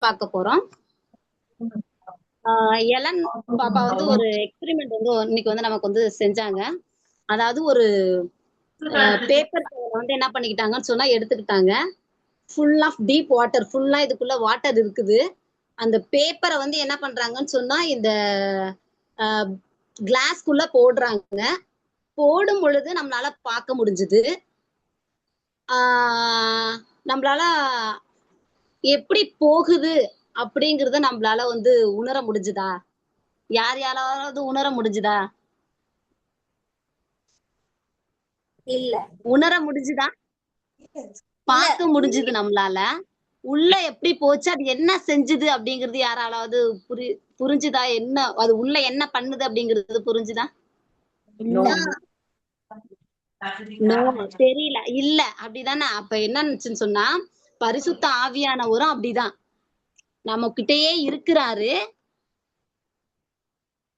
பார்க்க போறோம். எலன் பாப்பா வந்து ஒரு எக்ஸ்பெரிமெண்ட் வந்து இன்னைக்கு வந்து நமக்கு வந்து செஞ்சாங்க. அதாவது ஒரு பேப்பர் வந்து என்ன பண்ணிக்கிட்டாங்கன்னு சொன்னா எடுத்துக்கிட்டாங்க. ஃபுல் ஆஃப் டீப் வாட்டர், ஃபுல்லா இதுக்குள்ள வாட்டர் இருக்குது. அந்த பேப்பரை வந்து என்ன பண்றாங்கன்னு சொன்னா இந்த கிளாஸ்க்குள்ள போடுறாங்க. போடும் பொழுது நம்மளால பார்க்க முடிஞ்சுது. நம்மளால எப்படி போகுது அப்படிங்கறத நம்மளால வந்து உணர முடிஞ்சுதா? யார் யாராவது உணர முடிஞ்சுதா? இல்ல. உணர முடிஞ்சுதா? பார்க்க முடிஞ்சுது நம்மளால. உள்ள எப்படி போச்சு, அது என்ன செஞ்சுது அப்படிங்கிறது யாராலாவது புரிஞ்சுதா? என்ன அது உள்ள என்ன பண்ணுது அப்படிங்கிறது புரிஞ்சுதா? நோ, தெரியல, இல்ல அப்படிதானே. அப்ப என்ன நினைச்சுன்னு சொன்னா, பரிசுத்த ஆவியானவரும் அப்படிதான் நம்ம கிட்டயே இருக்கிறாரு,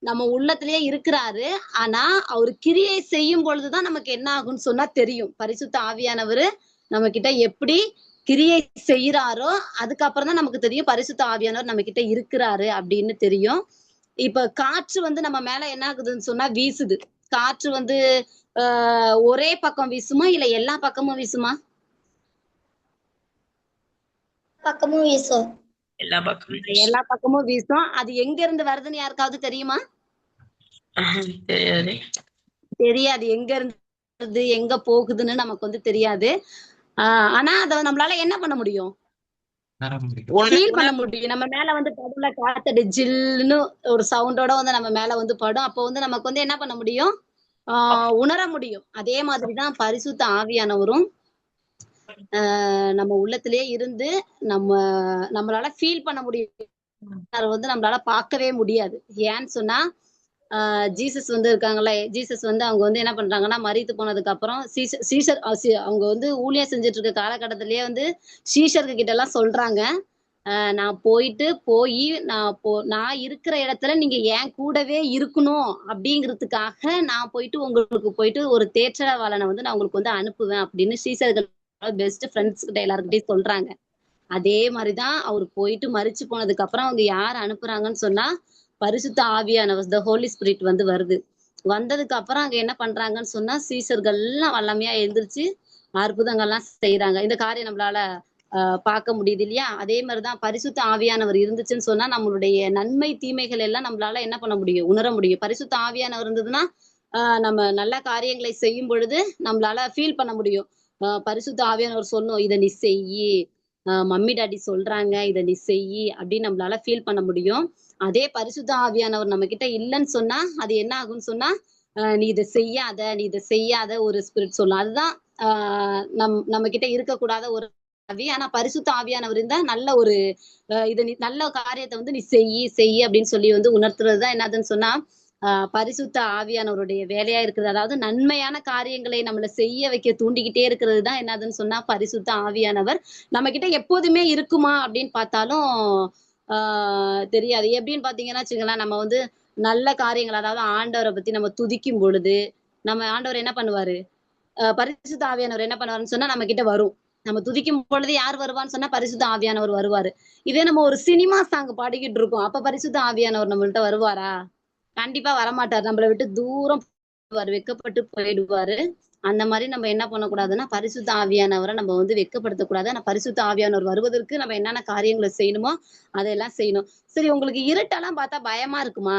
நம்ம உள்ளத்திலேயே இருக்கிறாரு. ஆனா அவர் கிரியை செய்யும் பொழுதுதான் நமக்கு என்ன ஆகும்னு சொன்னா தெரியும். பரிசுத்த ஆவியானவர் நம்ம கிட்ட எப்படி கிரியை செய்யறாரோ அதுக்கப்புறம் தான் நமக்கு தெரியும் பரிசுத்த ஆவியானவர் நம்ம கிட்ட இருக்கிறாரு அப்படின்னு தெரியும். இப்ப காற்று வந்து நம்ம மேல என்ன ஆகுதுன்னு சொன்னா வீசுது. காற்று வந்து ஒரே பக்கம் வீசுமா இல்ல எல்லா பக்கமும் வீசுமா? பக்கமும் வீசும். எல்லா பக்கமும் வீசும். அது எங்க இருந்து வருதுன்னு யாருக்காவது தெரியுமா? தெரியாது. எங்க இருந்து எங்க போகுதுன்னு நமக்கு வந்து தெரியாது. ஆனா அத நம்மளால என்ன பண்ண முடியும்? ஃபீல் பண்ண முடியும். நம்ம மேல வந்து படுல காத்தடி ஜில்லுன்னு ஒரு சவுண்டோட வந்து நம்ம மேல வந்து படும். அப்போ வந்து நமக்கு வந்து என்ன பண்ண முடியும்? உணர முடியும். அதே மாதிரிதான் பரிசுத்த ஆவியானவரும் நம்ம உள்ளத்திலேயே இருந்து நம்மளால ஃபீல் பண்ண முடியும். வந்து நம்மளால பார்க்கவே முடியாது. ஏன்னு சொன்னா ஜீசஸ் வந்து இருக்காங்களே, ஜீசஸ் வந்து அவங்க வந்து என்ன பண்றாங்கன்னா மரித்து போனதுக்கு அப்புறம் சீஷர் அவங்க வந்து ஊழியம் செஞ்சுட்டு இருக்க காலகட்டத்திலேயே வந்து சீஷர்கள் கிட்ட எல்லாம் சொல்றாங்க, நான் போய் நான் இருக்கிற இடத்துல நீங்க என் கூடவே இருக்கணும் அப்படிங்கிறதுக்காக நான் உங்களுக்கு போயிட்டு ஒரு தேற்றவாளனை வந்து நான் உங்களுக்கு வந்து அனுப்புவேன் அப்படின்னு சீஷர்கள் பெஸ்ட் ஃப்ரெண்ட்ஸ் கிட்ட எல்லாருக்கிட்டையும் சொல்றாங்க. அதே மாதிரிதான் அவர் போயிட்டு மரிச்சு போனதுக்கு அப்புறம் அவங்க யார் அனுப்புறாங்கன்னு சொன்னா பரிசுத்த ஆவியானவர், த ஹோலி ஸ்பிரிட் வந்து வருது. வந்ததுக்கு அப்புறம் அங்க என்ன பண்றாங்கன்னு சொன்னா சீஷர்கள் எல்லாம் வல்லமையா எழுந்திருச்சு அற்புதங்கள்லாம் செய்யறாங்க. இந்த காரியம் நம்மளால பார்க்க முடியுது இல்லையா? அதே மாதிரிதான் பரிசுத்த ஆவியானவர் இருந்துச்சுன்னு சொன்னா நம்மளுடைய நன்மை தீமைகள் எல்லாம் நம்மளால என்ன பண்ண முடியும்? உணர முடியும். பரிசுத்த ஆவியானவர் இருந்ததுன்னா நம்ம நல்ல காரியங்களை செய்யும் பொழுது நம்மளால ஃபீல் பண்ண முடியும். பரிசுத்த ஆவியானவர் சொல்லணும், இதை நீ செய்யி, மம்மி டாடி சொல்றாங்க இதை நீ செய்யி அப்படின்னு நம்மளால ஃபீல் பண்ண முடியும். அதே பரிசுத்த ஆவியானவர் நம்ம கிட்ட இல்லைன்னு சொன்னா அது என்ன ஆகும்னு சொன்னா நீ இதை செய்யாத ஒரு ஸ்பிரிட் சொல்லலாம். அதுதான் நம்ம கிட்ட இருக்கக்கூடாத ஒரு ஆவி. ஆனா பரிசுத்த ஆவியானவர் இருந்தா நல்ல ஒரு இதை நீ நல்ல காரியத்தை வந்து நீ செய்யி அப்படின்னு சொல்லி வந்து உணர்த்துறதுதான் என்னதுன்னு சொன்னா பரிசுத்த ஆவியானவருடைய வேலையா இருக்குது. அதாவது நன்மையான காரியங்களை நம்மளை செய்ய வைக்க தூண்டிக்கிட்டே இருக்கிறது தான் என்னதுன்னு சொன்னா பரிசுத்த ஆவியானவர். நம்ம கிட்ட எப்போதுமே இருக்குமா அப்படின்னு பார்த்தாலும் தெரியாது. எப்படின்னு பாத்தீங்கன்னா வச்சுங்களேன், நம்ம வந்து நல்ல காரியங்கள் அதாவது ஆண்டவரை பத்தி நம்ம துதிக்கும் பொழுது நம்ம ஆண்டவர் என்ன பண்ணுவாரு? பரிசுத்த ஆவியானவர் என்ன பண்ணுவாருன்னு சொன்னா நம்ம கிட்ட வரும். நம்ம துதிக்கும் பொழுது யார் வருவான்னு சொன்னா பரிசுத்த ஆவியானவர் வருவாரு. இதே நம்ம ஒரு சினிமா சாங் பாடிக்கிட்டு இருக்கோம், அப்ப பரிசுத்த ஆவியானவர் நம்மள்ட்ட வருவாரா? கண்டிப்பா வரமாட்டார். நம்மளை விட்டு தூரம் வெட்கப்பட்டு போயிடுவாரு. அந்த மாதிரி நம்ம என்ன பண்ணக்கூடாதுன்னா பரிசுத்த ஆவியானவரை நம்ம வந்து வெட்கப்படுத்தக்கூடாது. ஆனா பரிசுத்த ஆவியானவர் வருவதற்கு நம்ம என்னென்ன காரியங்களை செய்யணுமோ அதையெல்லாம் செய்யணும். சரி, உங்களுக்கு இருட்டெல்லாம் பார்த்தா பயமா இருக்குமா?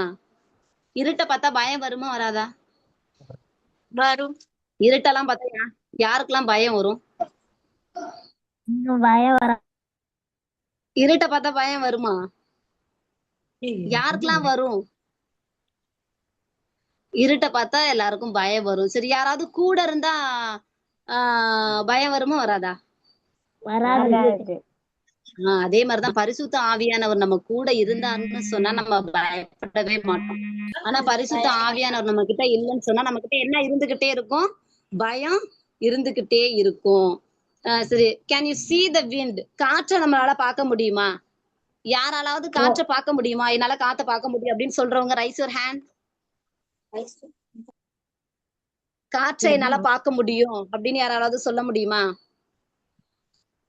இருட்டை பார்த்தா பயம் வருமா வராதா? வரும். இருட்டெல்லாம் பார்த்தா யாருக்கெல்லாம் பயம் வரும்? பயம் வர. இருட்டை பார்த்தா பயம் வருமா? யாருக்கெல்லாம் வரும்? இருட்டை பார்த்தா எல்லாருக்கும் பயம் வரும். சரி, யாராவது கூட இருந்தா பயம் வருமா வராதா? வராது. அதே மாதிரிதான் பரிசுத்த ஆவியானவர் நம்ம கூட இருந்தாருன்னு சொன்னா நம்ம பயப்படவே மாட்டோம். ஆனா பரிசுத்த ஆவியானவர் நம்ம கிட்ட இல்லைன்னு சொன்னா நம்ம கிட்ட என்ன இருந்துகிட்டே இருக்கும்? பயம் இருந்துகிட்டே இருக்கும். சரி, can you see the wind? காற்றை நம்மளால பார்க்க முடியுமா? யாராலாவது காற்றை பார்க்க முடியுமா? என்னால காற்றை பார்க்க முடியும் அப்படின்னு சொல்றவங்க ரைஸ் யுவர் ஹேண்ட். காற்றை என்னால பார்க்க முடியும் அப்படின்னு யாராவது சொல்ல முடியுமா?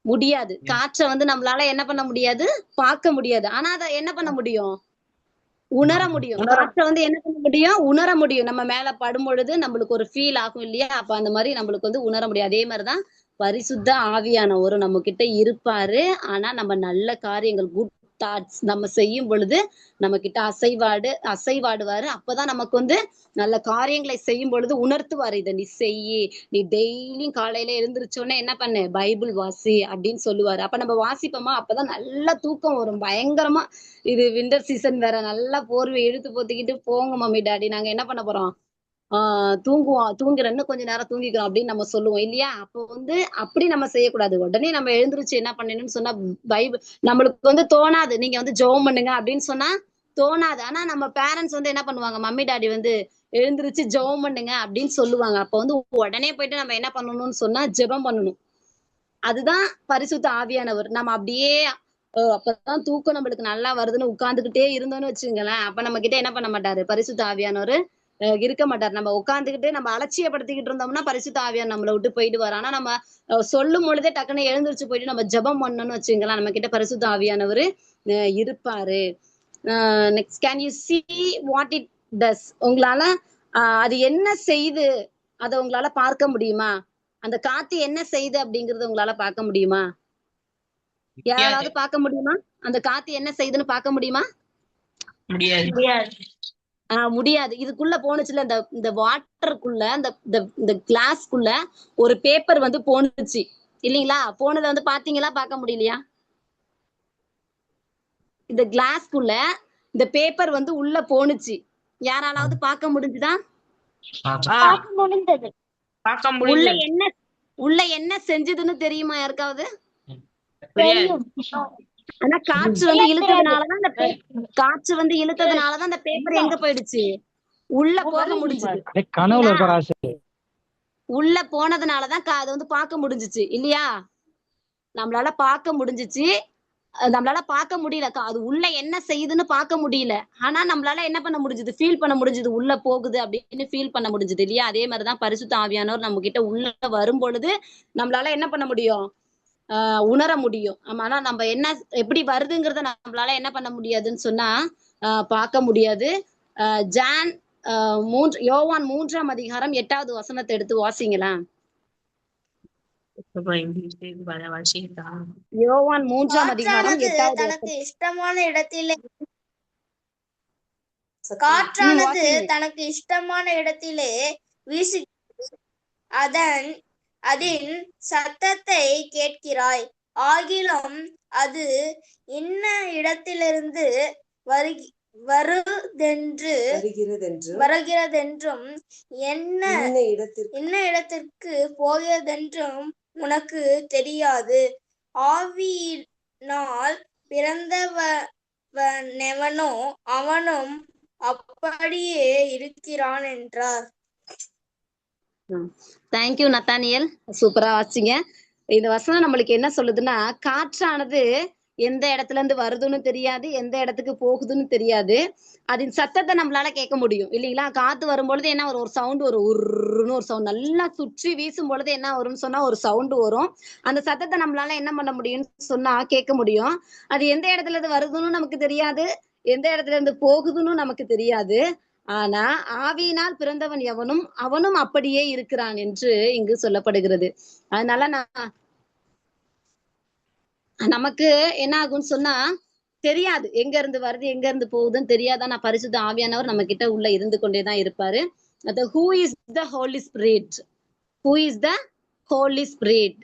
முடியாது. காற்றை வந்து நம்மளால என்ன பண்ண முடியாது, பார்க்க முடியாது. ஆனா அதை என்ன பண்ண முடியும், உணர முடியும். காற்றை வந்து என்ன பண்ண முடியும், உணர முடியும். நம்ம மேல படும் பொழுது நம்மளுக்கு ஒரு ஃபீல் ஆகும் இல்லையா? அப்ப அந்த மாதிரி நம்மளுக்கு வந்து உணர முடியும். அதே மாதிரிதான் பரிசுத்த ஆவியானவர் நம்ம கிட்ட இருப்பாரு. ஆனா நம்ம நல்ல காரியங்கள், குட் தாட்ஸ் நம்ம செய்யும் பொழுது நம்ம கிட்ட அசைவாடுவாரு. அப்பதான் நமக்கு வந்து நல்ல காரியங்களை செய்யும் பொழுது உணர்த்துவாரு. இதை நீ செய்யி, நீ டெய்லியும் காலையில எழுந்திருச்சோடனே என்ன பண்ணு, பைபிள் வாசி அப்படின்னு சொல்லுவாரு. அப்ப நம்ம வாசிப்போமா, அப்பதான் நல்ல தூக்கம் வரும் பயங்கரமா. இது வின்டர் சீசன் வேற, நல்லா போர்வை இழுத்து போத்திக்கிட்டு போங்க மம்மி டாடி, நாங்க என்ன பண்ண போறோம், தூங்குவோம், தூங்குற இன்னும் கொஞ்ச நேரம் தூங்கிக்கிறோம் அப்படின்னு நம்ம சொல்லுவோம் இல்லையா? அப்போ வந்து அப்படி நம்ம செய்யக்கூடாது. உடனே நம்ம எழுந்திருச்சு என்ன பண்ணணும்னு சொன்னா, பைபிள் நம்மளுக்கு வந்து தோணாது. நீங்க வந்து ஜெபம் பண்ணுங்க அப்படின்னு சொன்னா தோணாது. ஆனா நம்ம பேரண்ட்ஸ் வந்து என்ன பண்ணுவாங்க, மம்மி டாடி வந்து எழுந்திருச்சு ஜெபம் பண்ணுங்க அப்படின்னு சொல்லுவாங்க. அப்ப வந்து உடனே போயிட்டு நம்ம என்ன பண்ணணும்னு சொன்னா ஜெபம் பண்ணணும். அதுதான் பரிசுத்த ஆவியானவர். நம்ம அப்படியே அப்பதான் தூக்கம் நம்மளுக்கு நல்லா வருதுன்னு உட்கார்ந்துகிட்டே இருந்தோம்னு வச்சுங்களேன், அப்ப நம்ம கிட்ட என்ன பண்ண மாட்டாரு பரிசுத்த ஆவியானவர், இருக்க மாட்டார். நம்ம உட்கார்ந்துகிட்டு நம்ம அலட்சியப்படுத்திக்கிட்டு இருந்தோம்னா பரிசுத்த ஆவியார் நம்மளை விட்டு போயிடுவார். ஆனா நம்ம சொல்லும் பொழுதே டக்குன்னு எழுந்திருச்சு போயிட்டு நம்ம ஜெபம் பண்ணணும்னு வச்சுங்களேன், நம்ம கிட்ட பரிசுத்த ஆவியானவர் இருப்பாரு. Next, can you see what it does? உங்களால அது என்ன செய்து அதை உங்களால பார்க்க முடியுமா? அந்த காத்து என்ன செய்யுது அப்படிங்கறத உங்களால பார்க்க முடியுமா? யாராவது பார்க்க முடியுமா? அந்த காத்து என்ன செய்யுதுன்னு பார்க்க முடியுமா? முடியாது. இதுக்குள்ள போனுச்சுல, இந்த வாட்டருக்குள்ள, இந்த கிளாஸ்க்குள்ள ஒரு பேப்பர் வந்து போனுச்சு இல்லீங்களா? போனதை வந்து பாத்தீங்களா, பார்க்க முடியலையா? இந்த கிளாஸ்க்குள்ள இந்த பேப்பர் வந்து உள்ள போனுச்சு. யாராலாவது பார்க்க முடிஞ்சுதா? உள்ள என்ன செஞ்சதுன்னு தெரியுமா யாருக்காவது? ஆனா காற்று வந்து இழுத்ததுனாலதான் அந்த பேப்பர் எங்க போயிடுச்சு, உள்ள போக முடிஞ்சது. உள்ள போனதுனாலதான் அது வந்து பார்க்க முடிஞ்சிச்சு இல்லையா? நம்மளால பார்க்க முடிஞ்சிச்சு. நம்மளால பார்க்க முடியல, அது உள்ள என்ன செய்யுதுன்னு பார்க்க முடியல. ஆனா நம்மளால என்ன பண்ண முடிஞ்சது, ஃபீல் பண்ண முடிஞ்சது, உள்ள போகுது அப்படின்னு ஃபீல் பண்ண முடிஞ்சது இல்லையா? அதே மாதிரிதான் பரிசுத்த ஆவியானவர் நம்ம கிட்ட உள்ள வரும் பொழுது நம்மளால என்ன பண்ண முடியும், உணர முடியும். ஆனா நம்ம என்ன எப்படி வருதுங்கிறத நம்மளால என்ன பண்ண முடியாதுன்னு சொன்னா பார்க்க முடியாது. யோவான் 3ஆம் அதிகாரம் 8வது வசனத்தை எடுத்து வாசிங்களா. யோவான் 3ஆம் அதிகாரம் 8வது தனக்கு இஷ்டமான இடத்திலே காற்றானது தனக்கு இஷ்டமான இடத்திலே வீசு, அதன் சத்தத்தை கேட்கிறாய், ஆகிலும் அது இன்ன இடத்திலிருந்து வருகிறதென்றும் என்ன இடத்திற்கு போகிறதென்றும் உனக்கு தெரியாது. ஆவியினால் பிறந்தவனெவனோ அவனும் அப்படியே இருக்கிறான் என்றார். தேங்க்யூ நத்தானியல், சூப்பரா வாசிங்க. இந்த வசனம் நம்மளுக்கு என்ன சொல்லுதுன்னா, காற்றானது எந்த இடத்துல இருந்து வருதுன்னு தெரியாது, எந்த இடத்துக்கு போகுதுன்னு தெரியாது. அதன் சத்தத்தை நம்மளால கேட்க முடியும் இல்லைங்களா? காத்து வரும்பொழுது என்ன வரும், ஒரு சவுண்ட் வரும், உருன்னு ஒரு சவுண்ட். நல்லா சுற்றி வீசும் பொழுது என்ன வரும்னு சொன்னா ஒரு சவுண்ட் வரும். அந்த சத்தத்தை நம்மளால என்ன பண்ண முடியும்னு சொன்னா கேட்க முடியும். அது எந்த இடத்துல இருந்து வருதுன்னு நமக்கு தெரியாது, எந்த இடத்துல இருந்து போகுதுன்னு நமக்கு தெரியாது. ஆனா ஆவியினால் பிறந்தவன் எவனும் அவனும் அப்படியே இருக்கிறான் என்று இங்கு சொல்லப்படுகிறது. அதனால நமக்கு என்ன ஆகும்னு சொன்னா தெரியாது, எங்க இருந்து வருது எங்க இருந்து போகுதுன்னு தெரியாத. நான் பரிசுத்த ஆவியானவர் நம்ம கிட்ட உள்ள இருந்து கொண்டேதான் இருப்பாரு. Who is the Holy Spirit? Who is the Holy Spirit?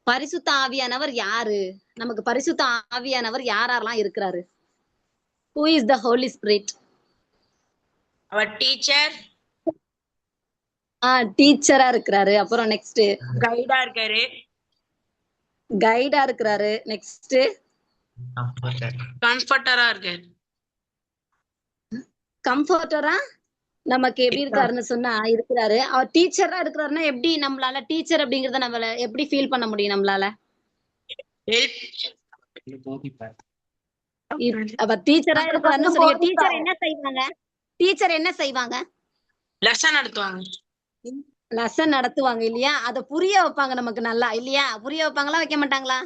பரிசுத்த ஆவியானவர் யாரு? நமக்கு பரிசுத்த ஆவியானவர் யாரெல்லாம் இருக்கிறாரு? Who is the Holy Spirit? Our teacher. டீச்சரா இருக்கிறாரு. அப்புறம் நெக்ஸ்ட் கைடா இருக்காரு. கைடா இருக்கிறாரு. நெக்ஸ்ட் கம்ஃபர்ட்டரா இருக்காரு. கம்ஃபர்ட்டரா நமக்கு எப்படி இருக்காருன்னு சொன்னா இருக்கிறாரு. அவர் டீச்சரா இருக்கிறாருன்னா எப்படி நம்மளால டீச்சர் அப்படிங்கறத நம்மள எப்படி ஃபீல் பண்ண முடியும் நம்மளால? அவர் டீச்சரா இருக்கிறாருன்னு சொல்லுங்க. டீச்சர் என்ன செய்வாங்க? டீச்சர் என்ன செய்வாங்க? லெசன் நடத்துவாங்க. லெசன் நடத்துவாங்க இல்லையா, அத புரிய வைப்பாங்க நமக்கு நல்லா இல்லையா? புரிய வைப்பாங்களா, வைக்க மாட்டாங்களா?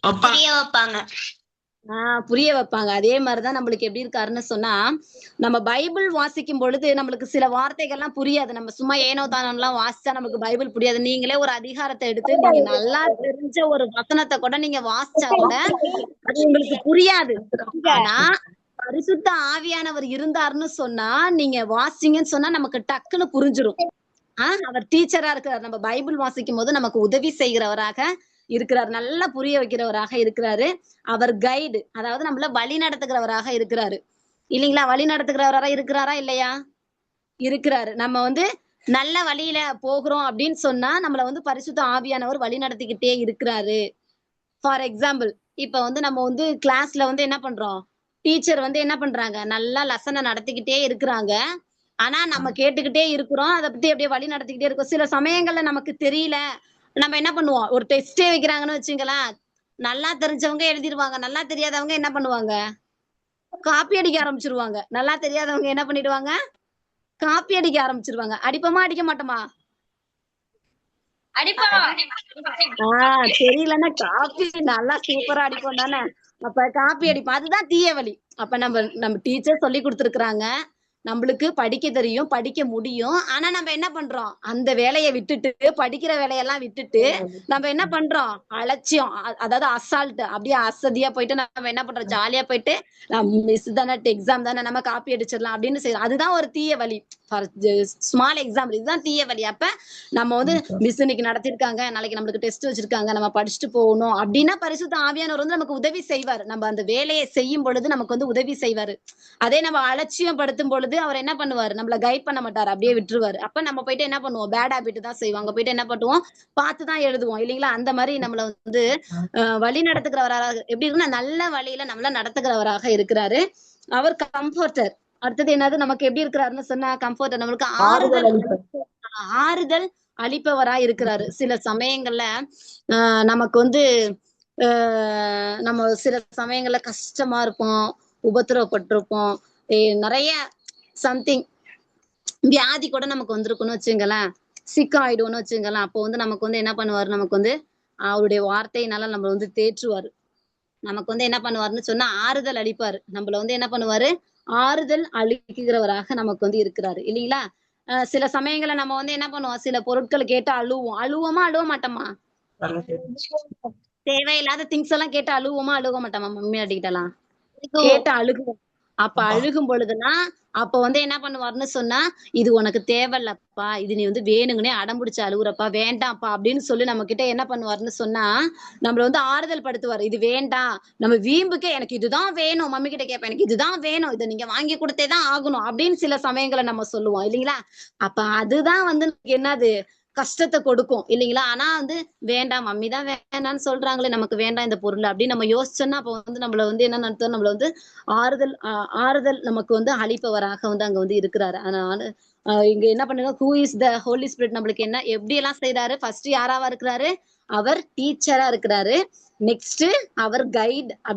வைப்பாங்க. வைப்பாங்க. புரிய வைப்பாங்க. அதே மாதிரிதான் நம்மளுக்கு எப்படி இருக்காருன்னு சொன்னா, நம்ம பைபிள் வாசிக்கும் பொழுது நம்மளுக்கு சில வார்த்தைகள்லாம் புரியாது. நம்ம சும்மா ஏனோ தானோலாம் வாசிச்சா நமக்கு பைபிள் புரியாது. நீங்களே ஒரு அதிகாரத்தை எடுத்து நீங்க நல்லா தெரிஞ்ச ஒரு வசனத்தை கூட நீங்க வாசிச்சா கூட அது உங்களுக்கு புரியாது. ஆனா பரிசுத்த ஆவியானவர் இருந்தாருன்னு சொன்னா, நீங்க வாசிங்கன்னு சொன்னா நமக்கு டக்குன்னு புரிஞ்சிரும். அவர் டீச்சரா இருக்கிறார். நம்ம பைபிள் வாசிக்கும் போது நமக்கு உதவி செய்கிறவராக இருக்கிறார். நல்லா புரிய வைக்கிறவராக இருக்கிறாரு. அவர் கைடு, அதாவது நம்மள வழி நடத்துகிறவராக இருக்கிறாரு இல்லைங்களா? வழி நடத்துகிறவராக இருக்கிறாரா இல்லையா? இருக்கிறாரு. நம்ம வந்து நல்ல வழியில போகிறோம் அப்படின்னு சொன்னா நம்மள வந்து பரிசுத்த ஆவியானவர் வழி நடத்திக்கிட்டே இருக்கிறாரு. ஃபார் எக்ஸாம்பிள், இப்ப வந்து நம்ம வந்து கிளாஸ்ல வந்து என்ன பண்றோம், டீச்சர் வந்து என்ன பண்றாங்க, நல்லா லெசனை நடத்திக்கிட்டே இருக்கிறாங்க. ஆனா நம்ம கேட்டுக்கிட்டே இருக்கிறோம். அதை பத்தி அப்படியே வழி நடத்திக்கிட்டே இருக்கோம். சில சமயங்கள்ல நமக்கு தெரியல, நம்ம என்ன பண்ணுவோம், ஒரு டெஸ்டே வைக்கிறாங்கன்னு வச்சுங்களேன், நல்லா தெரிஞ்சவங்க எழுதிருவாங்க, நல்லா தெரியாதவங்க என்ன பண்ணுவாங்க, காப்பி அடிக்க ஆரம்பிச்சிருவாங்க. நல்லா தெரியாதவங்க என்ன பண்ணிடுவாங்க, காப்பி அடிக்க ஆரம்பிச்சிருவாங்க. அடிப்போமா அடிக்க மாட்டோமா? தெரியலன்னா காப்பி நல்லா சூப்பரா அடிப்போம் தானே. அப்ப காப்பி அடிப்போம். அதுதான் தீய வழி. அப்ப நம்ம டீச்சர் சொல்லி கொடுத்திருக்கிறாங்க, நம்மளுக்கு படிக்க தெரியும், படிக்க முடியும். ஆனா நம்ம என்ன பண்றோம், அந்த வேலையை விட்டுட்டு, படிக்கிற வேலையெல்லாம் விட்டுட்டு நம்ம என்ன பண்றோம், அலட்சியம், அதாவது அசால்ட், அப்படியே அசதியா போயிட்டு நம்ம என்ன பண்றோம், ஜாலியா போயிட்டு மிஸ் தானே, எக்ஸாம் தானே, நம்ம காப்பி அடிச்சிடலாம் அப்படின்னு செய்யறோம். அதுதான் ஒரு தீய வழி. ஸ்மால் எக்ஸாம்பிள், இதுதான் தீய வழி. அப்ப நம்ம வந்து மிஸ் இன்னைக்கு நடத்திருக்காங்க, நாளைக்கு நம்மளுக்கு டெஸ்ட் வச்சிருக்காங்க, நம்ம படிச்சுட்டு போகணும் அப்படின்னா பரிசுத்த ஆவியானவர் வந்து நமக்கு உதவி செய்வார். நம்ம அந்த வேலையை செய்யும் பொழுது நமக்கு வந்து உதவி செய்வாரு. அதே நம்ம அலட்சியம் படுத்தும் பொழுது அவர் என்ன பண்ணுவாரு, நம்மள கைட் பண்ண மாட்டாரு, அப்படியே விட்டுருவாரு. அப்ப நம்ம போயிட்டு என்ன பண்ணுவோம், பேட் ஹாபிட் தான் செய்வோம். அங்க போயிட்டு என்ன பண்ணுவோம், பார்த்துதான் எழுதுவோம் இல்லைங்களா? அந்த மாதிரி நம்மள வந்து வழி நடத்துகிறவராக எப்படி இருக்குன்னா, நல்ல வழியில நம்மள நடத்துகிறவராக இருக்கிறாரு. அவர் கம்ஃபர்டர். அடுத்தது என்னது, நமக்கு எப்படி இருக்கிறாருன்னு சொன்னா, கம்ஃபர்டர், நம்மளுக்கு ஆறுதல் அளிப்பவரா இருக்கிறாரு. சில சமயங்கள்ல நமக்கு வந்து நம்ம சில சமயங்கள்ல கஷ்டமா இருப்போம், உபத்திரவப்பட்டிருப்போம், நிறைய சம்திங் வியாதி கூட நமக்கு வந்திருக்குன்னு வச்சுங்களேன், சிக் ஆயிடும்னு வச்சுங்களேன். அப்போ வந்து நமக்கு வந்து என்ன பண்ணுவாரு, நமக்கு வந்து அவருடைய வார்த்தையினால நம்ம வந்து தேற்றுவாரு. நமக்கு வந்து என்ன பண்ணுவாருன்னு சொன்னா ஆறுதல் அளிப்பாரு. நம்மள வந்து என்ன பண்ணுவாரு, ஆறுதல் அளிக்கிறவராக நமக்கு வந்து இருக்கிறாரு இல்லைங்களா? சில சமயங்கள்ல நம்ம வந்து என்ன பண்ணுவோம், சில பொருட்களை கேட்டு அழுவோம். அழுவோமா அழுவ மாட்டோமா? தேவையில்லாத திங்ஸ் எல்லாம் கேட்டு அழுவோமா அழுவ மாட்டோமா? மம்மி அடிக்கிட்டலாம் கேட்டு அழுகுவோம். அப்ப அழுகும் பொழுதுனா அப்ப வந்து என்ன பண்ணுவாருன்னு சொன்னா, இது உனக்கு தேவையில்லப்பா, இது நீ வந்து வேணுங்கன்னே அடம்பிடிச்சு அழுகுறப்பா, வேண்டாம்ப்பா அப்படின்னு சொல்லி நம்ம கிட்ட என்ன பண்ணுவாருன்னு சொன்னா, நம்மள வந்து ஆறுதல் படுத்துவாரு. இது வேண்டாம், நம்ம வீம்புக்கே எனக்கு இதுதான் வேணும், மம்மி கிட்ட கேட்பேன், எனக்கு இதுதான் வேணும், இதை நீங்க வாங்கி கொடுத்தே தான் ஆகணும் அப்படின்னு சில சமயங்களை நம்ம சொல்லுவோம் இல்லைங்களா? அப்ப அதுதான் வந்து என்னது, கஷ்டத்தை கொடுக்கும் இல்லைங்களா? ஆனா வந்து வேண்டாம், மம்மி தான் வேண்டாம்னு சொல்றாங்களே, நமக்கு வேண்டாம் இந்த பொருள் அப்படின்னு நம்ம யோசிச்சோம்னா, அப்ப வந்து நம்மள வந்து என்ன நடத்தும், நம்மள வந்து ஆறுதல் நமக்கு வந்து அளிப்பவராக வந்து அங்க வந்து இருக்கிறாரு. அதனால இங்க என்ன பண்ணுங்க, who is the holy spirit, நம்மளுக்கு என்ன எப்படி எல்லாம் செய்யறாரு, ஃபர்ஸ்ட் யாராவா இருக்கிறாரு, அவர் டீச்சரா இருக்கிறாரு. நெக்ஸ்ட் அவர் கைடா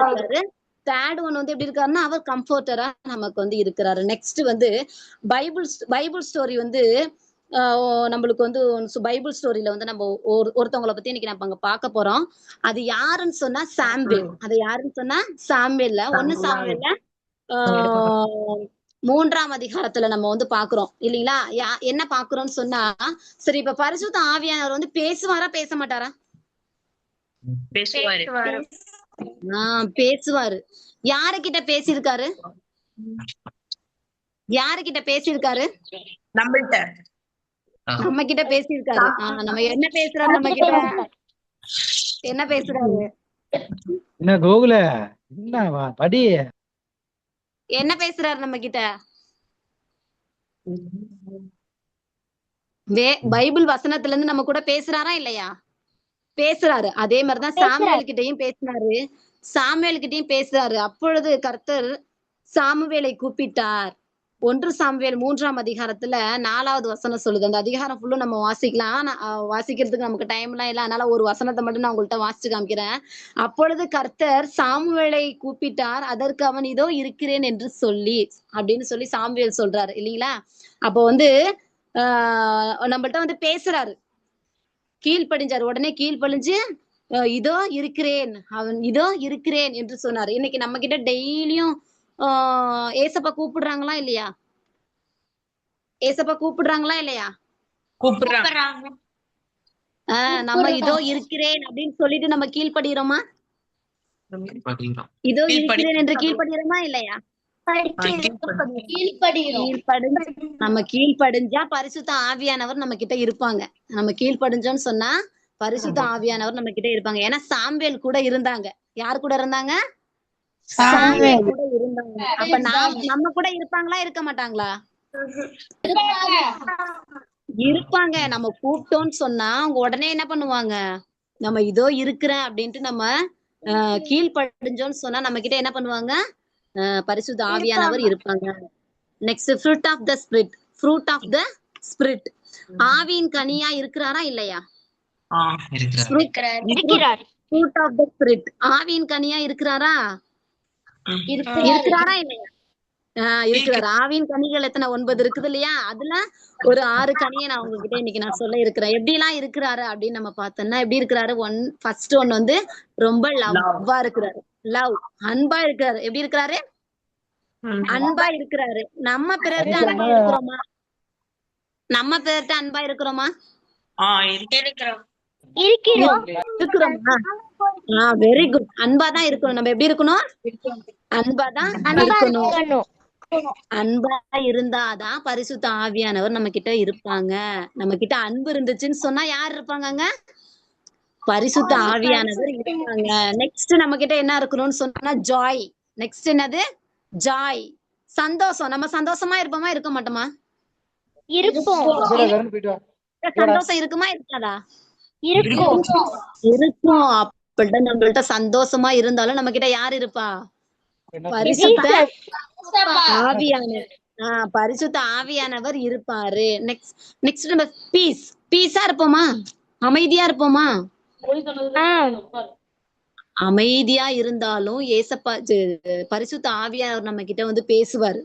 இருக்கிறாரு. தேர்ட் ஒன் வந்து எப்படி இருக்காருன்னா, அவர் கம்ஃபர்டரா நமக்கு வந்து இருக்கிறாரு. நெக்ஸ்ட் வந்து பைபிள் ஸ்டோரி வந்து நம்மளுக்கு வந்து பைபிள் ஸ்டோரியில வந்து நம்ம ஒருத்தவங்களை பத்தி இன்னைக்கு நம்ம அங்க பார்க்க போறோம். அது யாருன்னு சொன்னா சாமுவேல். அது யாருன்னு சொன்னா சாமுவேல்ல 1 சாமுவேல்ல 3ஆம் அதிகாரத்துல நம்ம வந்து பாக்குறோம் இல்லைங்களா? என்ன பாக்குறோம்னு சொன்னா, சரி இப்ப பரிசுத்த ஆவியானவர் வந்து பேசுவாரா பேச மாட்டாரா? பேசுவாரு. யாருகிட்ட பேசியிருக்காரு, யாருகிட்ட பேசியிருக்காரு? நம்ம கிட்ட பேசியிருக்காரு. நம்ம என்ன பேசுறாரு, நம்ம கிட்ட என்ன பேசுறாரு, என்ன கோகுல, என்ன படி, என்ன பேசுறாரு நம்ம கிட்ட? பைபிள் வசனத்துல இருந்து நம்ம கூட பேசுறாரா இல்லையா? பேசுறாரு. அதே மாதிரிதான் சாமுவேல் கிட்டையும் பேசினாரு, சாமுவேல் கிட்டையும் பேசுறாரு. அப்பொழுது கர்த்தர் சாமுவேலை கூப்பிட்டார். 1 சாமுவேல் 3ஆம் அதிகாரத்துல 4வது வசனம் சொல்லுது. அந்த அதிகாரம் ஃபுல்லும் நம்ம வாசிக்கலாம். வாசிக்கிறதுக்கு நமக்கு டைம் எல்லாம் இல்லை, அதனால ஒரு வசனத்தை மட்டும் நான் உங்கள்கிட்ட வாசிச்சு காமிக்கிறேன். அப்பொழுது கர்த்தர் சாமுவேலை கூப்பிட்டார், அதற்கு அவன் இதோ இருக்கிறேன் என்று சொல்லி அப்படின்னு சொல்லி சாமுவேல் சொல்றாரு இல்லைங்களா? அப்போ வந்து நம்மள்ட்ட வந்து பேசுறாரு, கீழ்ப்படிஞ்சாரு. உடனே கீழ்ப்படிஞ்சு இதோ இருக்கிறேன், அவன் இதோ இருக்கிறேன் என்று சொன்னாரு. இன்னைக்கு நம்ம கிட்ட டெய்லியும் ஏசப்பா கூப்பிடுறாங்களா இல்லையா? ஏசப்பா கூப்பிடுறாங்களா இல்லையா? கூப்பிடுறாங்க. நம்ம இதோ இருக்கிறேன் அப்படின்னு சொல்லிட்டு நம்ம கீழ்ப்படுகிறோமா? இதோ இருக்கிறேன் என்று கீழ்ப்படுகிறோமா இல்லையா? நம்ம கீழ்ப்படிஞ்சா பரிசுத்த ஆவியானவர் நம்ம கிட்ட இருப்பாங்க. நம்ம கீழ்ப்படிஞ்சோம்னு சொன்னா பரிசுத்த ஆவியானவர் நம்ம கிட்ட இருப்பாங்க. ஏன்னா சாம்பேல் கூட இருந்தாங்க. யார் கூட இருந்தாங்க? சாம்பேல் கூட இருந்தாங்க. அப்ப நம்ம கூட இருப்பாங்களா இருக்க மாட்டாங்களா? இருப்பாங்க. நம்ம கூப்பிட்டோம்னு சொன்னா அவங்க உடனே என்ன பண்ணுவாங்க? நம்ம இதோ இருக்கிறேன் அப்படின்ட்டு நம்ம கீழ்ப்படிஞ்சோம்னு சொன்னா நம்ம கிட்ட என்ன பண்ணுவாங்க? பரிசுத்த ஆவியானவர் இருப்பாங்க. Next fruit of the spirit. Fruit of the spirit, ஆவியின் கனியா இருக்கிறாரா இல்லையா? ஃப்ரூட் ஆஃப் த ஸ்பிரிட், ஆவியின் கனியா இருக்கிறாரா? இருக்கிறாரா இல்லையா? இருக்கிறார். ஆவியின் கனிகள் எத்தனை? 9 இருக்குது இல்லையா? அதுல ஒரு 6 கனியை நான் உங்ககிட்ட இன்னைக்கு நான் சொல்ல இருக்கிறேன். எப்படி எல்லாம் இருக்கிறாரு அப்படின்னு நம்ம பார்த்தோம்னா எப்படி இருக்கிறாரு? ஃபர்ஸ்ட் ஒன் வந்து ரொம்ப லவ்வா இருக்கிறாரு. லவ், அன்பா இருக்கிறாரு. எப்படி இருக்கிறாரு? அன்பா இருக்கிறாரு. நம்ம பிறர்கிட்ட அன்பா இருக்கிறோமா? நம்ம பிறர்கிட்ட அன்பா இருக்கிறோமா? இருக்கிறோமா? Very good. அன்பாதான் இருக்கணும். நம்ம எப்படி இருக்கணும்? அன்பாதான் இருக்கணும். அன்பா இருந்தாதான் பரிசுத்த ஆவியானவர் நம்ம கிட்ட இருப்பாங்க. நம்ம கிட்ட அன்பு இருந்துச்சுன்னு சொன்னா யார் இருப்பாங்க அங்க? பரிசுத்த ஆவியானவர் இருப்பாங்க. நெக்ஸ்ட் நம்ம கிட்ட என்ன இருக்கணும்னு சொன்னா ஜாய். நெக்ஸ்ட் என்னது? ஜாய், சந்தோஷம். நம்ம சந்தோஷமா இருப்போமா இருக்க மாட்டோமா? இருப்போம். சந்தோஷம் இருக்குமா இருக்காதா? இருக்கும். அப்படின்ட்டு நம்மள்ட்ட சந்தோஷமா இருந்தாலும் நம்ம கிட்ட யார் இருப்பா? பரிசுத்த ஆவியானவர். பரிசுத்த ஆவியானவர் இருப்பாரு. நெக்ஸ்ட் நம்ம பீஸ். பீஸா இருப்போமா? அமைதியா இருப்போமா? அமைதியா இருந்தாலும் ஏசப்பா பரிசுத்த ஆவியானவர் நம்ம கிட்ட வந்து பேசுவாரு.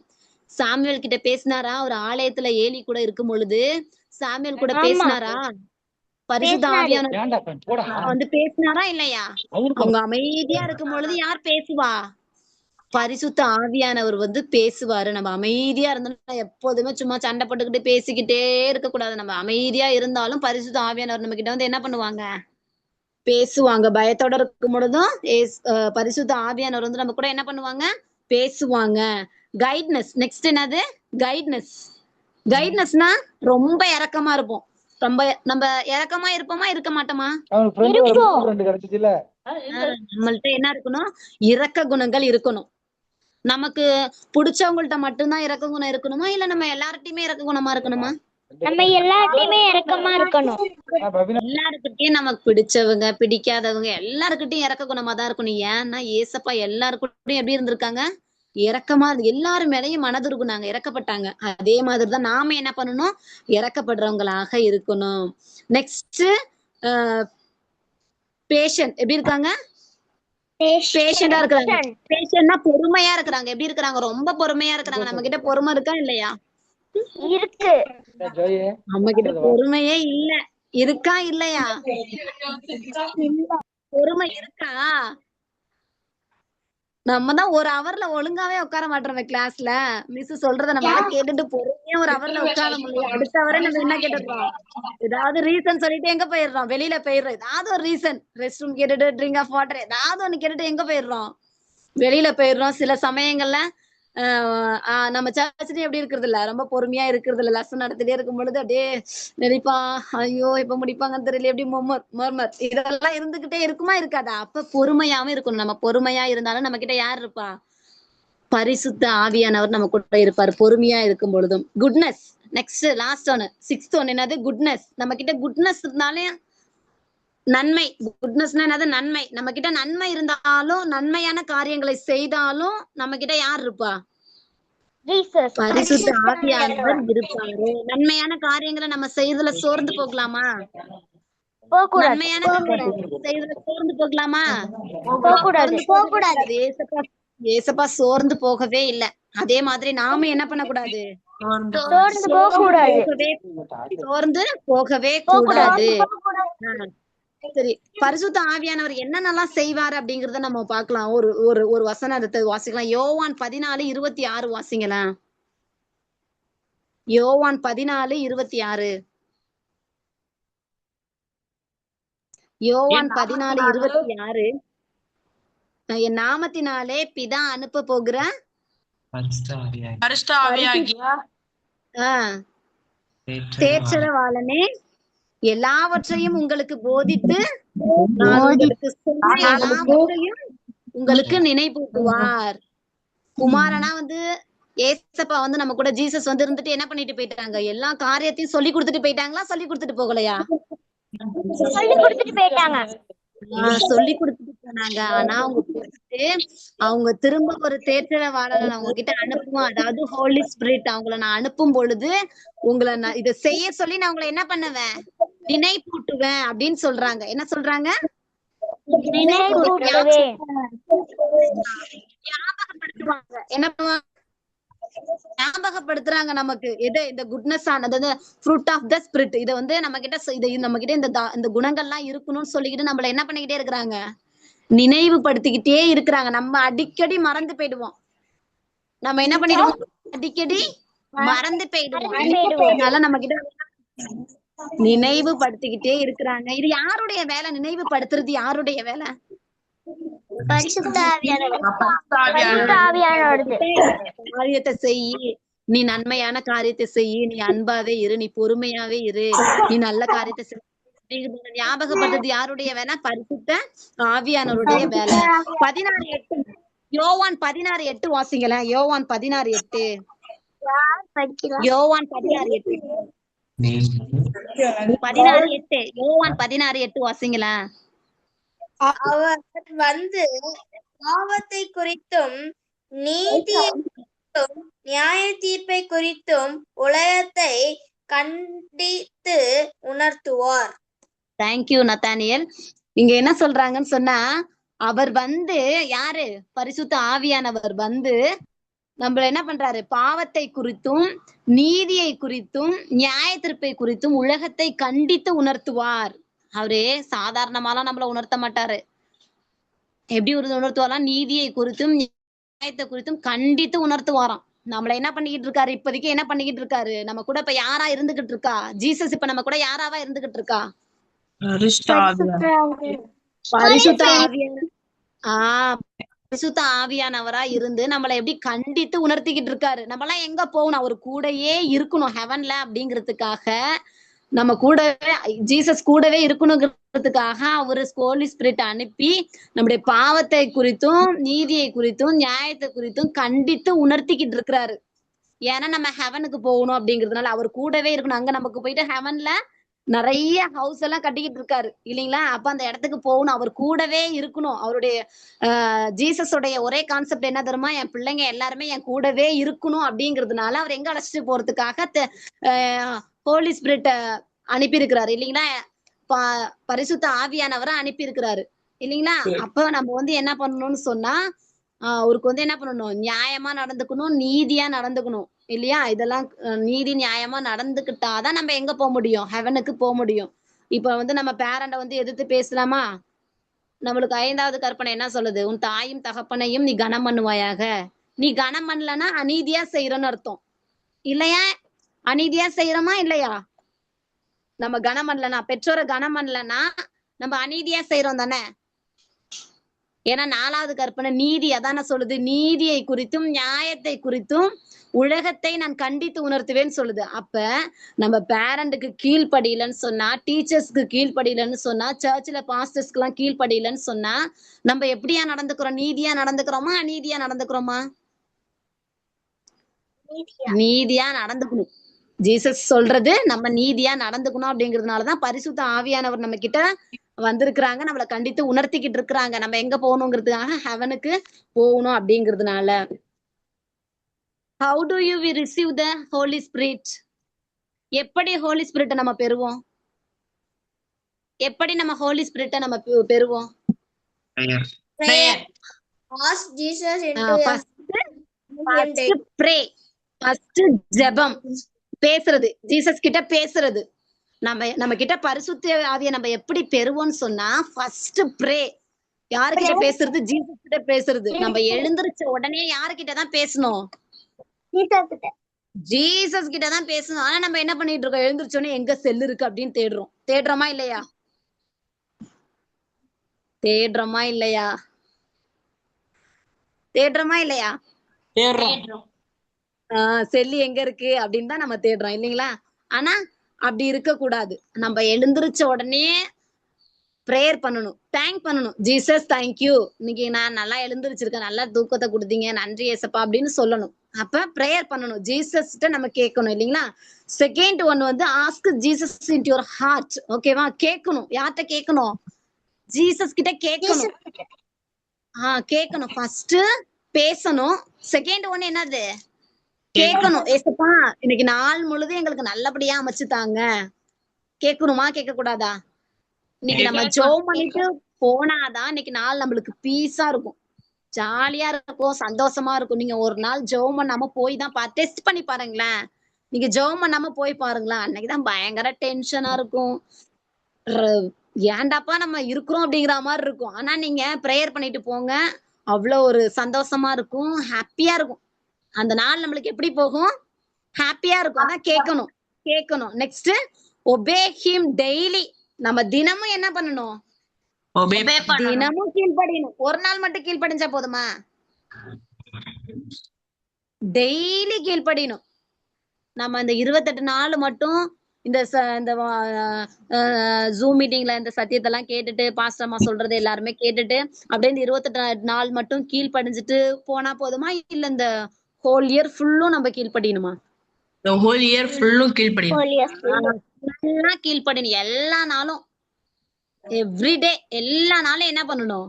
சாமுவேல் கிட்ட பேசினாரா? ஒரு ஆலயத்துல ஏலி கூட இருக்கும் பொழுது சாமுவேல் கூட பேசினாரா? பரிசுத்த ஆவியானவர் வந்து பேசினாரா இல்லையா? அவங்க அமைதியா இருக்கும் பொழுது யார் பேசுவா? பரிசுத்த ஆவியானவர் வந்து பேசுவாரு. நம்ம அமைதியா இருந்தோம்னா, எப்போதுமே சும்மா சண்டை போட்டுக்கிட்டு பேசிக்கிட்டே இருக்க கூடாது. நம்ம அமைதியா இருந்தாலும் பரிசுத்த ஆவியானவர் நம்ம கிட்ட வந்து என்ன பண்ணுவாங்க? பேசுவாங்க. பயத்தோட இருக்கும் பொழுதும் பரிசுத்த ஆவியானவர் வந்து நம்ம கூட என்ன பண்ணுவாங்க? பேசுவாங்க. கைட்னஸ். நெக்ஸ்ட் என்னது? கைட்னஸ். கைட்னஸ்னா ரொம்ப இரக்கமா இருப்போம். ரொம்ப நம்ம இரக்கமா இருப்போமா இருக்க மாட்டோமா? நம்மள்ட்ட என்ன இருக்கணும்? இரக்க குணங்கள் இருக்கணும். நமக்கு பிடிச்சவங்கள்ட்ட மட்டும்தான் இரக்க குணம் இருக்கணுமா இல்ல நம்ம எல்லார்ட்டையுமே இரக்க குணமா இருக்கணுமா? நம்ம எல்லார்ட்டையுமே இரக்கமா இருக்கணும். எல்லாருக்கிட்டையும் நமக்கு பிடிச்சவங்க பிடிக்காதவங்க எல்லாருக்கிட்டையும் இரக்க குணமா தான் இருக்கணும். ஏன்னா ஏசப்பா எல்லாருக்கிட்டையும் எப்படி இருந்திருக்காங்க? இரக்கமா. எல்லாரும் மேலயும் மனது இருக்குனாங்க, இறக்கப்பட்டாங்க. அதே மாதிரிதான் நாம என்ன பண்ணணும்? இறக்கப்படுறவங்களாக இருக்கணும். Next patient. எப்படி இருக்காங்க? பேஷண்டா இருக்கிறாங்க. பேஷண்ட்னா பொறுமையா இருக்கிறாங்க. எப்படி இருக்கிறாங்க? ரொம்ப பொறுமையா இருக்கிறாங்க. நம்ம கிட்ட பொறுமை இருக்கா இல்லையா? இருக்கு. நம்ம கிட்ட பொறுமையே இல்ல. இருக்கா இல்லையா? பொறுமை இருக்கா? நம்ம தான் ஒரு ஹவர்ல ஒழுங்காவே உட்கார மாட்டோமே கிளாஸ்ல. மிஸ் சொல்றத நம்மளால கேட்டுட்டு பொறுமையா ஒரு ஹவர்ல உட்கார முடியும். அடுத்த ஹவரே நம்ம என்ன கேட்டுறோம்? ஏதாவது ரீசன் சொல்லிட்டு எங்க போயிடுறோம்? வெளியில போயிடுறோம். ஏதாவது ஒரு ரீசன், ரெஸ்ட் ரூம் கேட்டுட்டு, ட்ரிங்க் ஆஃப் வாட்டர் ஏதாவது ஒண்ணு கேட்டுட்டு எங்க போயிடுறோம்? வெளியில போயிடுறோம். சில சமயங்கள்ல நம்ம சர்ச்லயும் எப்படி இருக்கிறது இல்ல, ரொம்ப பொறுமையா இருக்கிறது இல்ல. லெசன் நடத்திட்டே இருக்கும் பொழுது அப்படியே நினைப்பா, ஐயோ இப்ப முடிப்பாங்கன்னு தெரியல, எப்படி மர்மர் இதெல்லாம் இருந்துகிட்டே இருக்குமா இருக்காதா? அப்ப பொறுமையாவும் இருக்கணும். நம்ம பொறுமையா இருந்தாலும் நம்ம கிட்ட யார் இருப்பா? பரிசுத்த ஆவியானவர் நம்ம கூட இருப்பாரு பொறுமையா இருக்கும் பொழுதும். குட்னஸ். நெக்ஸ்ட் லாஸ்ட் ஒன்னு, 6th ஒன்னு என்னது? குட்னஸ். நம்ம கிட்ட குட்னஸ் இருந்தாலே நன்மை. குட்னஸ்னா என்னது? நன்மை. நம்ம கிட்ட நன்மை இருந்தாலும் நன்மையான காரியங்களை செய்தாலும் நம்ம கிட்ட யார் இருப்பா? பரிசுத்த ஆவியானவர் இருப்பாரு. நன்மையான காரியங்களை நம்ம செய்யறதுல சோர்ந்து போகலாமா? நன்மையான காரியங்களை செய்யறதுல சோர்ந்து போகலாமா? ஏசப்பா சோர்ந்து போகவே இல்லை. அதே மாதிரி நாம என்ன பண்ணக்கூடாது? சோர்ந்து போக கூடாது. சோர்ந்து போகவே கூடாது. சரி, பரிசுத்த ஆவியானவர் என்னென்னலாம் செய்வாரு அப்படிங்கறத நம்ம பார்க்கலாம். ஒரு ஒரு ஒரு வசனத்தை வாசிக்கலாம். யோவான் 14:26 வாசிங்களேன். யோவான் 14:26. யோவான் 14:26. என் நாமத்தினாலே பிதா அனுப்ப போகிற பரிசுத்த ஆவியாகிய தேற்றரவாளனே எல்லாவற்றையும் உங்களுக்கு போதித்து நான் உங்களுக்கு சொன்ன எல்லாவற்றையும் உங்களுக்கு நினைவூட்டுவார். குமாரனா வந்து ஏசப்பா வந்து நம்ம கூட ஜீசஸ் வந்து இருந்துட்டு என்ன பண்ணிட்டு போயிட்டாங்க? எல்லா காரியத்தையும் சொல்லி கொடுத்துட்டு போயிட்டாங்களா? சொல்லி கொடுத்துட்டு போகலையா? சொல்லி கொடுத்துட்டு போயிட்டாங்க. சொல்லி கொடுத்துட்டு போனாங்க. ஆனா அவங்க திரும்ப ஒரு தேற்றரவாளரை நான் உங்ககிட்ட அனுப்புவேன், அதாவது ஹோலி ஸ்பிரிட் அவங்களை நான் அனுப்பும் பொழுது உங்களை நான் இதை செய்ய சொல்லி நான் உங்களை என்ன பண்ணுவேன்? நினைப்பூட்டுவேன் அப்படின்னு சொல்றாங்க. என்ன சொல்றாங்க? ஞாபகப்படுத்துவாங்க. என்ன பண்ணுவாங்க? ஞாபகப்படுத்துறாங்க நமக்கு எது? இந்த குட்னஸ் ஆனது, ஃப்ரூட் ஆஃப் த ஸ்பிரிட். இதை வந்து நம்ம கிட்ட இந்த குணங்கள்லாம் இருக்கணும்னு சொல்லிக்கிட்டு நம்மள என்ன பண்ணிக்கிட்டே இருக்கிறாங்க? நினைவுபடுத்திக்கிட்டே இருக்கிறாங்க. நம்ம அடிக்கடி மறந்து போயிடுவோம். நம்ம என்ன பண்ணிடுவோம்? அடிக்கடி மறந்து போயிடுவோம். அதனால நம்ம கிட்ட நினைவுபடுத்திக்கிட்டே இருக்கிறாங்க. இது யாருடைய வேலை? நினைவுபடுத்துறது யாருடைய வேலை? பரிசுத்த ஆவியானவரது. காரியத்தை செய்யி, நீ நன்மையான காரியத்தை செய்யி, நீ அன்பாவே இரு, நீ பொறுமையாவே இரு, நீ நல்ல காரியத்தை செய். ஞாபகப்படுறது யாருடைய வேலை? பரிசுத்த ஆவியானவருடைய வேலை. 16:8. யோவான் 16:8 வாசிங்களேன். யோவான் 16:8. யோவான் 16:8. 16:8. யோவான் 16:8 வாசிங்களேன். அவர் வந்து பாவத்தை குறித்தும் நீதியை குறித்தும் நியாய தீர்ப்பை குறித்தும் உலகத்தை கண்டித்து உணர்த்துவார். Thank you Nathaniel. இங்க என்ன சொல்றாங்கன்னு சொன்னா, அவர் வந்து யாரு? பரிசுத்த ஆவியானவர் வந்து நம்மள என்ன பண்றாரு? பாவத்தை குறித்தும் நீதியை குறித்தும் நியாய தீர்ப்பை குறித்தும் உலகத்தை கண்டித்து உணர்த்துவார். அவரு சாதாரணமாலாம் நம்மள உணர்த்த மாட்டாரு. எப்படி உணர்த்துவாராம்? நீதியை குறித்தும் நியாயத்தை குறித்தும் கண்டித்து உணர்த்துவாராம். நம்மள என்ன பண்ணிக்கிட்டு இருக்காரு? இப்போதைக்கு என்ன பண்ணிக்கிட்டு இருக்காரு? நம்ம கூட இப்ப யாரா இருந்துகிட்டு இருக்கா? ஜீசஸ் இப்ப நம்ம கூட யாராவா இருந்துகிட்டு இருக்கா? பரிசுத்த ஆவியானவரா இருந்து நம்மளை எப்படி கண்டித்து உணர்த்திக்கிட்டு இருக்காரு. நம்ம எல்லாம் எங்க போகணும்? அவர் கூடயே இருக்கணும் ஹெவன்ல அப்படிங்கிறதுக்காக, நம்ம கூடவே ஜீசஸ் கூடவே இருக்கணுங்கிறதுக்காக அவரு ஹோலி ஸ்பிரிட் அனுப்பி நம்முடைய பாவத்தை குறித்தும் நீதியை குறித்தும் நியாயத்தை குறித்தும் கண்டித்து உணர்த்திக்கிட்டு இருக்கிறாரு. ஏன்னா நம்ம ஹெவனுக்கு போகணும் அப்படிங்கிறதுனால அவர் கூடவே இருக்கணும். அங்க நமக்கு போயிட்டு ஹெவன்ல நிறைய ஹவுஸ் எல்லாம் கட்டிக்கிட்டு இருக்காரு இல்லைங்களா? அப்ப அந்த இடத்துக்கு போகணும், அவர் கூடவே இருக்கணும். அவருடைய ஜீசஸோடைய ஒரே கான்செப்ட் என்ன தெரியுமா? என் பிள்ளைங்க எல்லாருமே என் கூடவே இருக்கணும் அப்படிங்கிறதுனால அவர் எங்க அழைச்சிட்டு போறதுக்காக ஹோலி ஸ்பிரிட் அனுப்பி இருக்கிறாரு இல்லைங்களா? பரிசுத்த ஆவியானவரை அனுப்பி இருக்கிறாரு இல்லைங்களா? அப்ப நம்ம வந்து என்ன பண்ணணும்னு சொன்னா, அவருக்கு வந்து என்ன பண்ணணும்? நியாயமா நடந்துக்கணும், நீதியா நடந்துக்கணும் இல்லையா? இதெல்லாம் நீதி நியாயமா நடந்துக்கிட்டாதான் நம்ம எங்க போக முடியும்? ஹெவனுக்கு போக முடியும். இப்ப வந்து நம்ம பேரண்ட வந்து எதிர்த்து பேசலாமா? நம்மளுக்கு 5வது கற்பனை என்ன சொல்லுது? உன் தாயும் தகப்பனையும் நீ கனம் பண்ணுவாயாக. நீ கனம் பண்ணலன்னா அநீதியா செய்யறோன்னு அர்த்தம் இல்லையா? அநீதியா செய்யறோமா இல்லையா? நம்ம கனம் பண்ணலன்னா, பெற்றோரை கனம் பண்ணலன்னா நம்ம அநீதியா செய்யறோம் தானே? ஏன்னா 4வது கற்பனை நீதி அதான சொல்லுது. நீதியை குறித்தும் நியாயத்தை குறித்தும் உலகத்தை நான் கண்டித்து உணர்த்துவேன்னு சொல்லுது. அப்ப நம்ம பேரண்ட்டுக்கு கீழ்படியலன்னு சொன்னா, டீச்சர்ஸ்க்கு கீழ்படியலன்னு சொன்னா, சர்ச்ல பாஸ்டர்ஸ்க்கு எல்லாம் கீழ்படியலன்னு சொன்னா நம்ம எப்படியா நடந்துக்கிறோம்? நீதியா நடந்துக்கிறோமா அநீதியா நடந்துக்கிறோமா? நீதியா நடந்துக்கணும். ஜீசஸ் சொல்றது நம்ம நீதியா நடந்துக்கணும் அப்படிங்கிறதுனாலதான் பரிசுத்த ஆவியானவர் நம்ம கிட்ட வந்திருக்கிறாங்க, நம்மளை கண்டித்து உணர்த்திக்கிட்டு இருக்கிறாங்க. நம்ம எங்க போகணுங்கிறதுக்காக ஹெவனுக்கு போகணும் அப்படிங்கிறதுனால. How do you receive the Holy Spirit? எப்படி ஹோலி ஸ்பிரிட்டை நம்ம பெறுவோம்? எப்படி நம்ம ஹோலி ஸ்பிரிட்டை நம்ம பெறுவோம்? Ask Jesus into pray. First ஜெபம், பேசுறது, ஜீசஸ் கிட்ட பேசுறது. நம்ம கிட்ட பரிசுத்த ஆவியை நம்ம எப்படி பெறுவோம்னு சொன்னா ஃபர்ஸ்ட் ப்ரே. யாருக்கிட்ட பேசுறது? ஜீசஸ் கிட்ட பேசுறது. நம்ம எழுந்திருச்ச உடனே யாருக்கிட்ட தான் பேசணும்? ஜீசஸ் கிட்ட தான் பேசணும். ஆனா நம்ம என்ன பண்ணிட்டு இருக்கோம்? எழுந்திருச்ச உடனே எங்க செல் இருக்கு அப்படின்னு தேடுறோமா இல்லையா? தேடுறோமா இல்லையா? செல்லி எங்க இருக்கு அப்படின்னு தான் நம்ம தேடுறோம் இல்லைங்களா? ஆனா அப்படி இருக்க கூடாது. நம்ம எழுந்திருச்ச உடனே பிரேயர் பண்ணணும், தேங்க் பண்ணணும். ஜீசஸ் தேங்க்யூ, இன்னைக்கு நான் நல்லா எழுந்திருச்சிருக்கேன், நல்லா தூக்கத்தை கொடுத்தீங்க, நன்றி ஏசப்பா அப்படின்னு சொல்லணும். அப்ப பிரேயர் பண்ணணும், ஜீசஸ் கிட்ட நம்ம கேட்கணும் இல்லைங்களா? செகண்ட் ஒன் வந்து ask Jesus into your heart. ஓகேவா? கேட்கணும். யார்கிட்ட கேட்கணும்? ஜீசஸ் கிட்ட கேட்கணும். கேட்கணும். ஃபர்ஸ்ட் பேசணும். செகண்ட் ஒன் என்னது? கேட்கணும். ஏசப்பா இன்னைக்கு நாள் முழுதும் எங்களுக்கு நல்லபடியா அமைச்சு தாங்க. கேட்கணுமா கேட்க கூடாதா? இன்னைக்கு நம்ம ஜெபம் பண்ணிட்டு போனாதான் இன்னைக்கு நாள் நம்மளுக்கு பீஸா இருக்கும், ஜாலியா இருக்கும், சந்தோஷமா இருக்கும். நீங்க ஒரு நாள் ஜெபம் பண்ணாம போய் தான் டெஸ்ட் பண்ணி பாருங்களேன். நீங்க ஜெபம் பண்ணாம போய் பாருங்களேன், அன்னைக்குதான் பயங்கர டென்ஷனா இருக்கும். ஏன்டாப்பா நம்ம இருக்கிறோம் அப்படிங்கிற மாதிரி இருக்கும். ஆனா நீங்க பிரேயர் பண்ணிட்டு போங்க, அவ்வளவு ஒரு சந்தோஷமா இருக்கும், ஹாப்பியா இருக்கும். அந்த நாள் நம்மளுக்கு எப்படி போகும்? ஹாப்பியா இருக்கும். அதான் கேட்கணும். Next obey him daily. நம்ம தினமும் என்ன பண்ணணும்? தினமும் கீழ்ப்படியணும். ஒரு நாள் மட்டும் கீழ்ப்படிஞ்சா போதுமா? டெய்லி கீழ்ப்படியணும். நம்ம இந்த 28 நாள் மட்டும் இந்த ஜூம் மீட்டிங்ல இந்த சத்தியத்தெல்லாம் கேட்டுட்டு, பாஸ்டர் அம்மா சொல்றது எல்லாருமே கேட்டுட்டு அப்படியே இந்த 28 நாள் மட்டும் கீழ்ப்படிஞ்சிட்டு போனா போதுமா? இல்ல இந்த ஹோல் இயர் ஃபுல்லும் நம்ம கீழ்ப்படியணுமா? ஹோல் இயர் ஃபுல்லும் கீழ்ப்படியணும். கீழ்ப்படியணும். எல்லா நாளும், எவ்ரிடே, எல்லா நாளும் என்ன பண்ணணும்?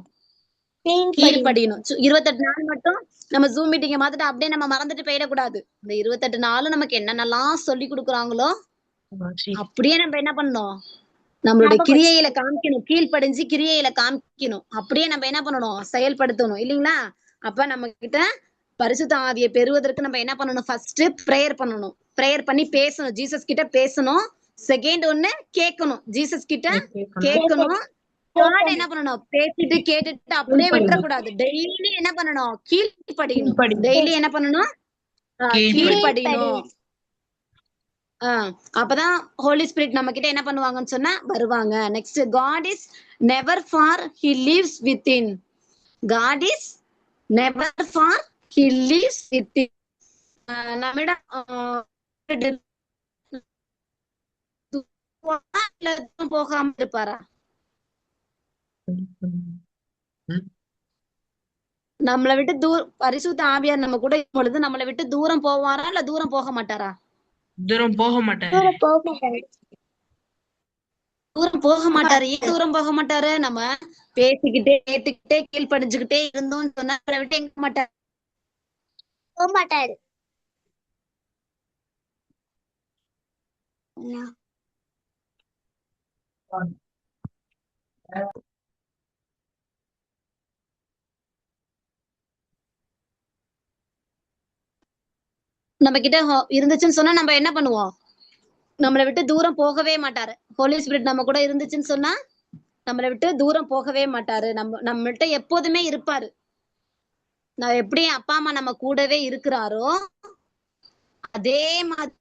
கீழ்ப்படியணும். 28 நாள் மட்டும் நம்ம ஜூம் மீட்டிங்க மாத்திட்டு அப்படியே நம்ம மறந்துட்டு போயிடக்கூடாது. இந்த 28 நாளும் நமக்கு என்னென்னலாம் சொல்லி கொடுக்குறாங்களோ அப்படியே நம்ம என்ன பண்ணணும்? நம்மளுடைய கிரியையில காமிக்கணும். கீழ்ப்படிஞ்சு கிரியையில காமிக்கணும். அப்படியே நம்ம என்ன பண்ணணும்? செயல்படுத்தணும் இல்லைங்களா? அப்ப நம்ம கிட்ட பரிசுத்த ஆவியை பெறுவதற்கு நம்ம என்ன பண்ணணும்? ஃபர்ஸ்ட் பிரேயர் பண்ணணும். பிரேயர் பண்ணி பேசணும், ஜீசஸ் கிட்ட பேசணும். செகண்ட் ஒன்னு கேட்கணும், ஜீசஸ் கிட்ட கேட்கணும். தேர்ட் என்ன பண்ணணும்? பேசிட்டு கேட்டுட்டு அப்படியே விட்டுறக்கூடாது. டெய்லி என்ன பண்ணணும்? கீழ்ப்படியணும். டெய்லி என்ன பண்ணணும்? கீழ்ப்படியணும். அப்பதான் ஹோலி ஸ்பிரிட் நம்ம கிட்ட என்ன பண்ணுவாங்கன்னு சொன்னா வருவாங்க. Next God is never far, he lives within. God is never far, he lives within. நம்மிடம் போகாம இருப்பாரா? நம்மளை விட்டு பரிசுத்த ஆவியார் நம்ம கூட இருக்கும் பொழுது நம்மளை விட்டு தூரம் போவாரா இல்ல தூரம் போக மாட்டாரா? தூரம் போக மாட்டாரு. ஏன் தூரம் போக மாட்டாரு? நம்ம பேசிக்கிட்டே கேட்டுக்கிட்டே கீழ்படிஞ்சுக்கிட்டே இருந்தோம்னு சொன்னா நம்மளை விட்டு எங்க மாட்டாரு? போக மாட்டாரு. நம்ம கிட்ட இருந்துச்சுன்னு சொன்னா நம்ம என்ன பண்ணுவோம்? நம்மளை விட்டு தூரம் போகவே மாட்டாரு. ஹோலி ஸ்பிரிட் நம்ம கூட இருந்துச்சுன்னு சொன்னா நம்மளை விட்டு தூரம் போகவே மாட்டாரு. நம்மள்ட்ட எப்போதுமே இருப்பாரு. நான் எப்படி அப்பா அம்மா நம்ம கூடவே இருக்கிறாரோ அதே மாதிரி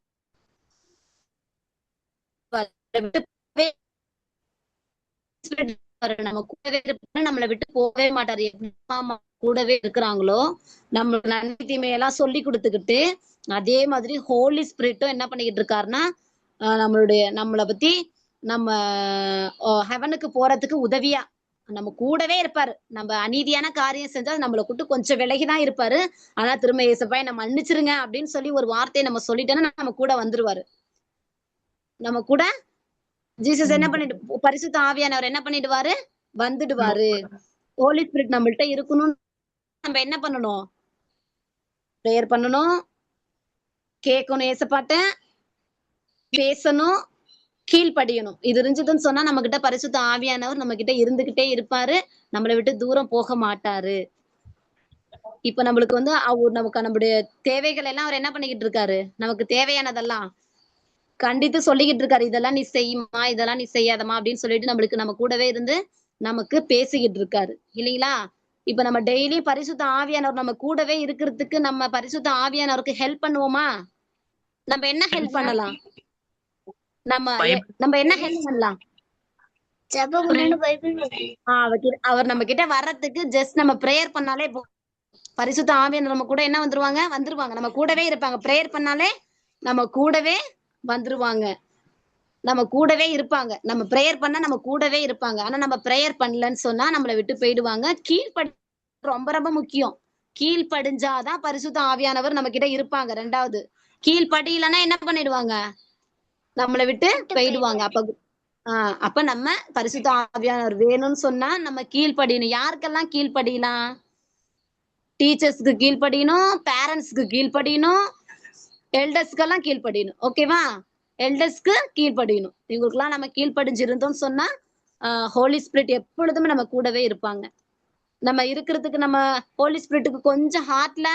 நம்ம கூடவே இருப்பாரு. நம்மளை விட்டு போகவே மாட்டாரு. அப்பா அம்மா கூடவே இருக்கிறாங்களோ நம்ம நன்மை தீமையெல்லாம் சொல்லி கொடுத்துக்கிட்டு அதே மாதிரி ஹோலி ஸ்பிரிட்டும் என்ன பண்ணிக்கிட்டு இருக்காருன்னா நம்மளை பத்தி நம்ம ஹெவனுக்கு போறதுக்கு உதவியா நம்ம கூடவே இருப்பாரு. நம்ம அநீதியான காரியம் செஞ்சா நம்மளை கூட்டு கொஞ்சம் விலகிதான் இருப்பாரு. ஆனா திரும்ப ஏசப்பா நம்ம மன்னிச்சிருங்க அப்படின்னு சொல்லி ஒரு வார்த்தையை நம்ம சொல்லிட்டோம்னா நம்ம கூட வந்துருவாரு. நம்ம கூட ஜீசஸ் என்ன பண்ணிட்டு, பரிசுத்த ஆவியானவர் என்ன பண்ணிடுவாரு? வந்துடுவாரு. ஹோலி ஸ்பிரிட் நம்மள்ட்ட இருக்கணும்னு நம்ம என்ன பண்ணணும்? பிரேயர் பண்ணணும், கேட்கணும், ஏசப்பாட்ட பேசணும், கீழ்ப்படியணும். இது இருந்துச்சுன்னு சொன்னா நம்ம கிட்ட பரிசுத்த ஆவியானவர் நம்ம கிட்ட இருந்துகிட்டே இருப்பாரு. நம்மளை விட்டு தூரம் போக மாட்டாரு. இப்ப நம்மளுக்கு வந்து நமக்கு நம்முடைய தேவைகள் எல்லாம் அவர் என்ன பண்ணிக்கிட்டு இருக்காரு, நமக்கு தேவையானதெல்லாம் கண்டித்து சொல்லிக்கிட்டு இருக்காரு. இதெல்லாம் நீ செய்யுமா, இதெல்லாம் நீ செய்யாதமா அப்படின்னு சொல்லிட்டு நம்மளுக்கு நம்ம கூடவே இருந்து நமக்கு பேசிக்கிட்டு இருக்காரு இல்லைங்களா? இப்ப நம்ம டெய்லி பரிசுத்த ஆவியானவர் நம்ம கூடவே இருக்கிறதுக்கு நம்ம பரிசுத்த ஆவியானவருக்கு ஹெல்ப் பண்ணுவோமா? நம்ம என்ன ஹெல்ப் பண்ணலாம்? நம்ம என்ன ஹெல்ப் பண்ணலாம்? அவர் நம்ம கிட்ட வர்றதுக்கு ஜஸ்ட் நம்ம பிரேயர் பண்ணாலே பரிசுத்த ஆவியானவர் நம்ம கூட என்ன வந்துருவாங்க. நம்ம கூடவே இருப்பாங்க. பிரேயர் பண்ணாலே நம்ம கூடவே வந்துருவாங்க. நம்ம கூடவே இருப்பாங்க. நம்ம பிரேயர் பண்ணா நம்ம கூடவே இருப்பாங்க. ஆனா நம்ம பிரேயர் பண்ணலன்னு சொன்னா நம்மளை விட்டு போயிடுவாங்க. கீழ்ப்படி ரொம்ப ரொம்ப முக்கியம். கீழ்ப்படிஞ்சாதான் பரிசுத்த ஆவியானவர் நம்ம கிட்ட இருப்பாங்க. 2வது கீழ்ப்படியலன்னா என்ன பண்ணிடுவாங்க, நம்மளை விட்டு போயிடுவாங்க. அப்ப நம்ம பரிசுத்த ஆவியானவர் வேணும்னு சொன்னா நம்ம கீழ்ப்படியணும். யாருக்கெல்லாம் கீழ்ப்படியலாம்? டீச்சர்ஸ்க்கு கீழ்ப்படியணும், பேரண்ட்ஸ்க்கு கீழ்ப்படியணும், எல்டர்ஸ்க்கெல்லாம் கீழ்ப்படியணும். ஓகேவா? எல்டர்ஸ்க்கு கீழ்ப்படியணும். இவங்களுக்கெல்லாம் நம்ம கீழ்ப்படிஞ்சிருந்தோம்னு சொன்னா ஹோலி ஸ்பிரிட் எப்பொழுதுமே நம்ம கூடவே இருப்பாங்க. நம்ம இருக்கிறதுக்கு நம்ம ஹோலி ஸ்பிரிட்டுக்கு கொஞ்சம் ஹார்ட்ல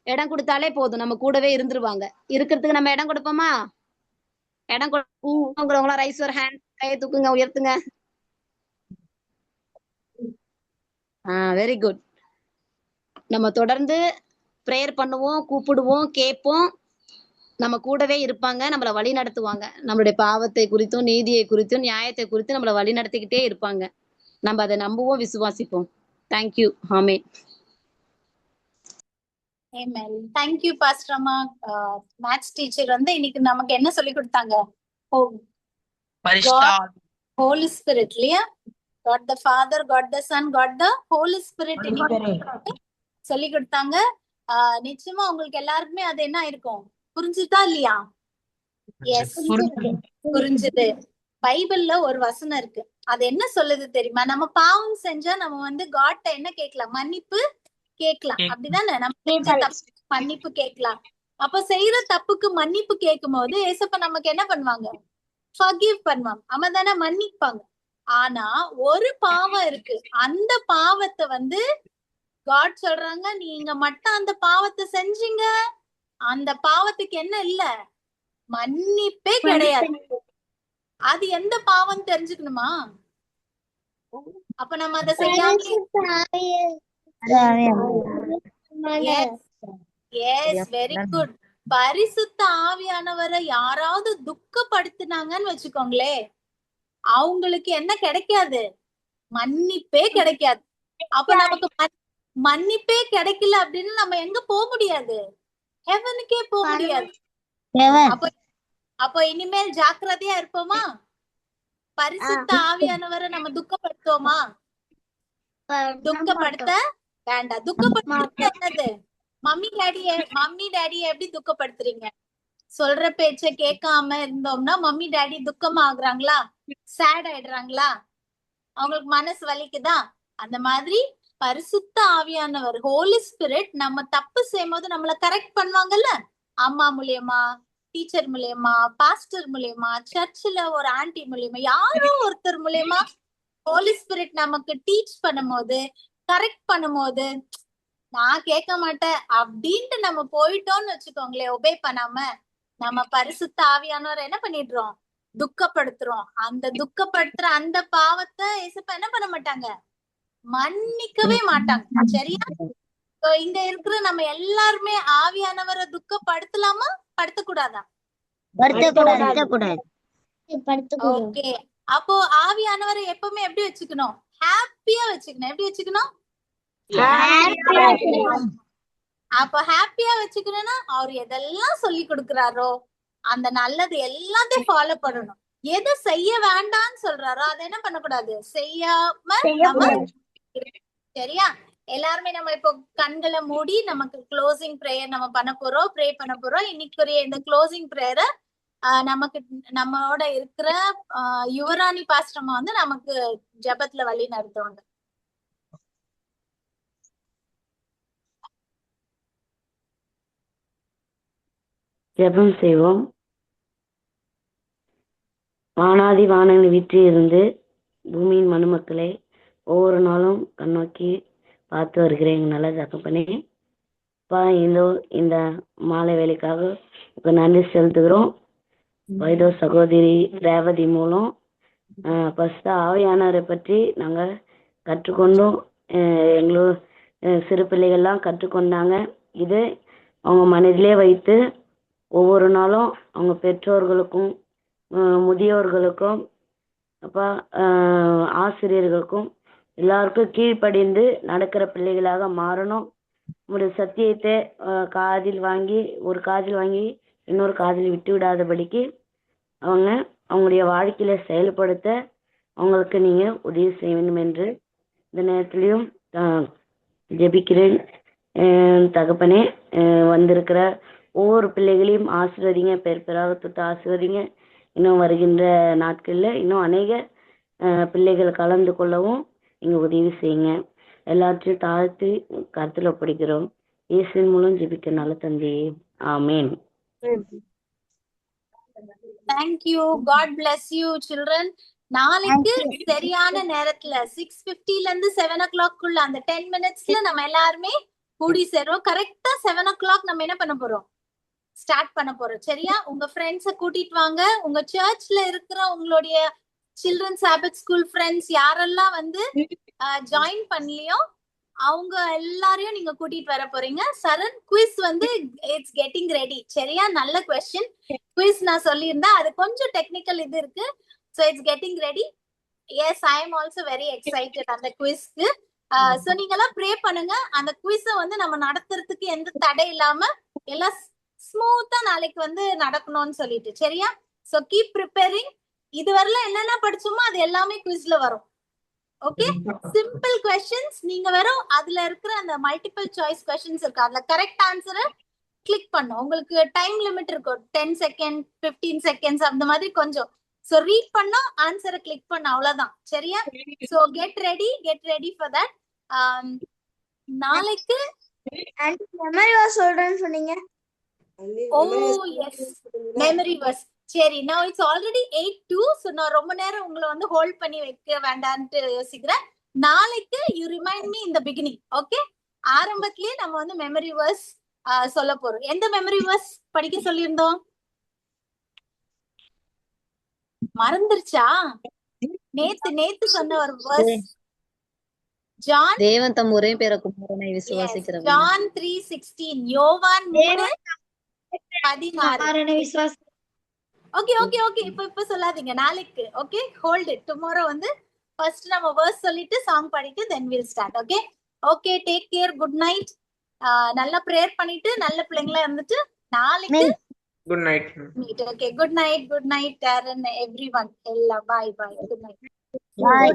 இடம் கொடுத்தாலே போதும், நம்ம கூடவே இருந்துருவாங்க. இருக்கிறதுக்கு நம்ம இடம் கொடுப்போமா? இடம் கொடுக்குறவங்களா ரைஸ் ஒரு ஹேண்ட், கையை தூக்குங்க, உயர்த்துங்க. Very good. நம்ம தொடர்ந்து பிரேயர் பண்ணுவோம், கூப்பிடுவோம், கேட்போம். நம்ம கூடவே இருப்பாங்க, நம்மளை வழி நடத்துவாங்க. நம்மளுடைய பாவத்தை குறித்தும் நீதியை குறித்தும் நியாயத்தை குறித்தும் நம்மளை வழி நடத்திக்கிட்டே இருப்பாங்க. நம்ம அதை நம்புவோம், விசுவாசிப்போம். Thank you. Amen. Amen. Thank you, Pastor Amma. Maths teacher வந்து இன்னைக்கு நமக்கு என்ன சொல்லி கொடுத்தாங்க? Holy Spirit இல்லையா? God the Father, God the Son, God the Holy Spirit சொல்லி கொடுத்தாங்க. நிச்சயமா உங்களுக்கு எல்லாருக்குமே அது என்ன இருக்கும், புரிஞ்சுதா இல்லையா? எஸ், புரிஞ்சுது. பைபிள்ல ஒரு வசனம் இருக்கு. அது என்ன சொல்லுது தெரியுமா? நம்ம பாவம் செஞ்சா நம்ம வந்து காட்ட என்ன கேட்கலாம்? மன்னிப்பு கேட்கலாம். அப்படிதானே? நம்ம மன்னிப்பு கேட்கலாம். அப்ப செய்யற தப்புக்கு மன்னிப்பு கேட்கும் போது ஏசப்பா நமக்கு என்ன பண்ணுவாங்க? ஃபர்கிவ் பண்ணுவாங்க. அவன் தானே மன்னிப்பாங்க. ஆனா ஒரு பாவம் இருக்கு. அந்த பாவத்தை வந்து காட் சொல்றாங்க, நீங்க மட்டும் அந்த பாவத்தை செஞ்சீங்க, அந்த பாவத்துக்கு என்ன இல்ல, மன்னிப்பே கிடையாது. அது எந்த பாவம் தெரிஞ்சுக்கணுமா? அப்ப நம்ம அதை செய்யாம வெரி குட். பரிசுத்த ஆவியானவரை யாராவது துக்கப்படுத்தினாங்கன்னு வச்சுக்கோங்களே, அவங்களுக்கு என்ன கிடைக்காது? மன்னிப்பே கிடைக்காது. அப்ப நமக்கு மன்னிப்பே கிடைக்கல அப்படின்னு நம்ம எங்க போக முடியாது? ஹெவனுக்கே போக முடியாது. அப்போ இனிமேல் ஜாக்கிரதையா இருப்போமா? பரிசுத்த ஆவியானவரை நம்ம துக்கப்படுத்துவோமா? துக்கப்படுத்த வேண்டாம். துக்கப்படுத்த என்னது? மம்மி டாடிய எப்படி துக்கப்படுத்துறீங்க? சொல்ற பேச்ச கேட்காம இருந்தோம்னா மம்மி டாடி துக்கம் ஆகுறாங்களா? சேட் ஆயிடுறாங்களா? அவங்களுக்கு மனசு வலிக்குதா? அந்த மாதிரி பரிசுத்த ஆவியானவர் ஹோலி ஸ்பிரிட் நம்ம தப்பு செய்யும் போது நம்மள கரெக்ட் பண்ணுவாங்கல்ல. அம்மா மூலியமா, டீச்சர் மூலியமா, பாஸ்டர் மூலியமா, சர்ச்சில் ஒரு ஆன்டி மூலியமா, யாரோ ஒருத்தர் மூலியமா ஹோலி ஸ்பிரிட் நமக்கு டீச் பண்ணும் போது, கரெக்ட் பண்ணும் போது, நான் கேட்க மாட்டேன் அப்படின்ட்டு நம்ம போயிட்டோம்னு வச்சுக்கோங்களேன், ஒபே பண்ணாம, நம்ம பரிசுத்த ஆவியானவரை என்ன பண்ணிடுறோம்? துக்கப்படுத்துறோம். அந்த துக்கப்படுத்துற அந்த பாவத்தை ஏசப்பா என்ன பண்ண மாட்டாங்க? மன்னிக்கவே மாட்டாங்க. சரியா? இங்க இருக்கிற நம்ம எல்லாருமே ஆவியானவரை துக்கப்படுத்தலாமா, படுத்தக்கூடாதா? ஓகே. அப்போ ஆவியானவரை எப்பவுமே எப்படி வச்சுக்கணும்? ஹாப்பியா வச்சுக்கணும். எப்படி வச்சுக்கணும்? அப்ப ஹாப்பியா வச்சுக்கணும்னா அவர் எதெல்லாம் சொல்லி கொடுக்கிறாரோ அந்த நல்லது எல்லாத்தையும் ஃபாலோ பண்ணணும். எதை செய்ய வேண்டாம்னு சொல்றாரோ அதை என்ன பண்ணக்கூடாது? செய்யாம நம்ம, சரியா? எல்லாருமே நம்ம இப்போ கண்களை மூடி நமக்கு க்ளோசிங் பிரேயர் நம்ம பண்ண போறோம், ப்ரே பண்ண போறோம். இன்னைக்குரிய இந்த க்ளோசிங் பிரேயரை நமக்கு நம்மளோட இருக்கிற யுவராணி பாஸ்டர்மா வந்து நமக்கு ஜெபத்துல வழி நடத்துவாங்க. ஜெபம் செய்வோம். வானாதி வானங்கள் வீற்றில் இருந்து பூமியின் மனுமக்களை ஒவ்வொரு நாளும் கண்ணோக்கி பார்த்து வருகிறேன். நல்ல தகப்பனே, இந்த மாலை வேலைக்காக நன்றி செலுத்துகிறோம். வைதோ சகோதரி ரேவதி மூலம் ஃபர்ஸ்ட் ஆவியானவரை பற்றி நாங்கள் கற்றுக்கொண்டோம். எங்களோட சிறு பிள்ளைகள்லாம் கற்றுக்கொண்டாங்க. இது அவங்க மனதிலே வைத்து ஒவ்வொரு நாளும் அவங்க பெற்றோர்களுக்கும் முதியோர்களுக்கும் ஆசிரியர்களுக்கும் எல்லாருக்கும் கீழ்ப்படிந்து நடக்கிற பிள்ளைகளாக மாறணும். உங்களுடைய சத்தியத்தை ஒரு காதில் வாங்கி இன்னொரு காதில் விட்டு விடாதபடிக்கு அவங்களுடைய வாழ்க்கையில செயல்படுத்த அவங்களுக்கு நீங்க உதவி செய்ய வேண்டும் என்று இந்த நேரத்திலையும் ஜெபிக்கிறேன். தகப்பனே, வந்திருக்கிற ஒவ்வொரு பிள்ளைகளையும் ஆசீர்வதிங்க, பேர் பேராக தொட்டு ஆசீர்வதிங்க. இன்னும் வருகின்ற நாட்களில் இன்னும் அநேக பிள்ளைகள் கலந்து கொள்ளவும் நீங்க உதவி செய்யுங்க. எல்லாத்தையும் தாழ்த்தி கருத்துல ஒப்படைக்கிறோம். இயேசுவின் மூலம் ஜெபிக்க நல்ல தந்தையே, ஆமேன். Thank you. God bless you, children. நாளைக்கு சரியான நேரத்துல 6:50 இருந்து 7 o'clock குள்ள அந்த 10 minutesல நம்ம எல்லாருமே கூடி சேருவோம். கரெக்டா 7 o'clock நம்ம என்ன பண்ண போறோம்? ஸ்டார்ட் பண்ண போறோம். சரியா? உங்க ஃப்ரெண்ட்ஸ கூட்டிட்டு வாங்க. உங்க சர்ச்ல இருக்கிற உங்களுடைய சில்ட்ரன்ஸ் ஹேபிட் ஸ்கூல் ஃப்ரெண்ட்ஸ் யாரெல்லாம் வந்து ஜாயின் பண்ணலையோ அவங்க எல்லாரையும் நீங்க கூட்டிட்டு வர போறீங்க. சரண், குவிஸ் வந்து இட்ஸ் கெட்டிங் ரெடி. சரியா? நல்ல கொஸ்டின் குவிஸ் நான் சொல்லியிருந்தேன். அது கொஞ்சம் டெக்னிக்கல் இது இருக்கு. So it's getting ready. Yes, I am also very excited அந்த குவிஸ்க்கு. சோ நீங்க எல்லாம் ப்ரே பண்ணுங்க. அந்த குவிஸ வந்து நம்ம நடத்துறதுக்கு எந்த தடை இல்லாம எல்லாம் ஸ்மூத்தா நாளைக்கு வந்து நடக்கணும்னு சொல்லிட்டு. சரியா? So keep preparing. இதுவரையில என்னென்ன படிச்சோமோ அது எல்லாமே குவிஸ்ல வரும். Okay, simple questions. நீங்க வெறும் அதுல இருக்கிற அந்த மல்டிபிள் சாய்ஸ் கொஸ்டின்ஸ் இருக்கு, அதுல கரெக்ட் ஆன்சரை கிளிக் பண்ணும். உங்களுக்கு டைம் லிமிட் இருக்கும், 10 செகண்ட் 15 செகண்ட்ஸ் அந்த மாதிரி கொஞ்சம். சோ ரீட் பண்ணா ஆன்சரை கிளிக் பண்ண, அவ்வளவுதான். சரியா? So get ready for that. நாளைக்கு மெமரி வாஸ் சொல்றேன்னு சொன்னீங்க. ஓ எஸ், மெமரி வர்ஸ். சரி, now it's already 8:02. so நான் ரொம்ப நேரம் உங்களை வந்து ஹோல்ட் பண்ணி வைக்க வேண்டாம்னு யோசிக்கிறேன். நாளைக்கு you remind me in the beginning. Okay, ஆரம்பத்திலேயே நம்ம வந்து மெமரி வர்ஸ் சொல்ல போறோம். எந்த மெமரி வர்ஸ் படிக்க சொல்லியிருந்தோம்? மறந்துருச்சா? நேத்து சொன்ன ஒரு வர்ஸ். ஜான், தேவன் தம் ஒரே பேர குமாரனை விசுவாசிக்கிறவன். ஜான் 3:16. யோவான் 3:16. ஓகே ஓகே ஓகே, இப்ப சொல்லாதீங்க, நாளைக்கு. Okay, hold it. டுமாரோ வந்து ஃபர்ஸ்ட் நம்ம வேர்ஸ் சொல்லிட்டு சாங் பாடிட்டு then will start. Okay okay, take care, good night. நல்லா பிரேயர் பண்ணிட்டு நல்ல பிள்ளைங்களா இருந்துட்டு நாளைக்கு good night. Okay, good night Aaron, everyone. எல்லாம் bye. Good night. Bye.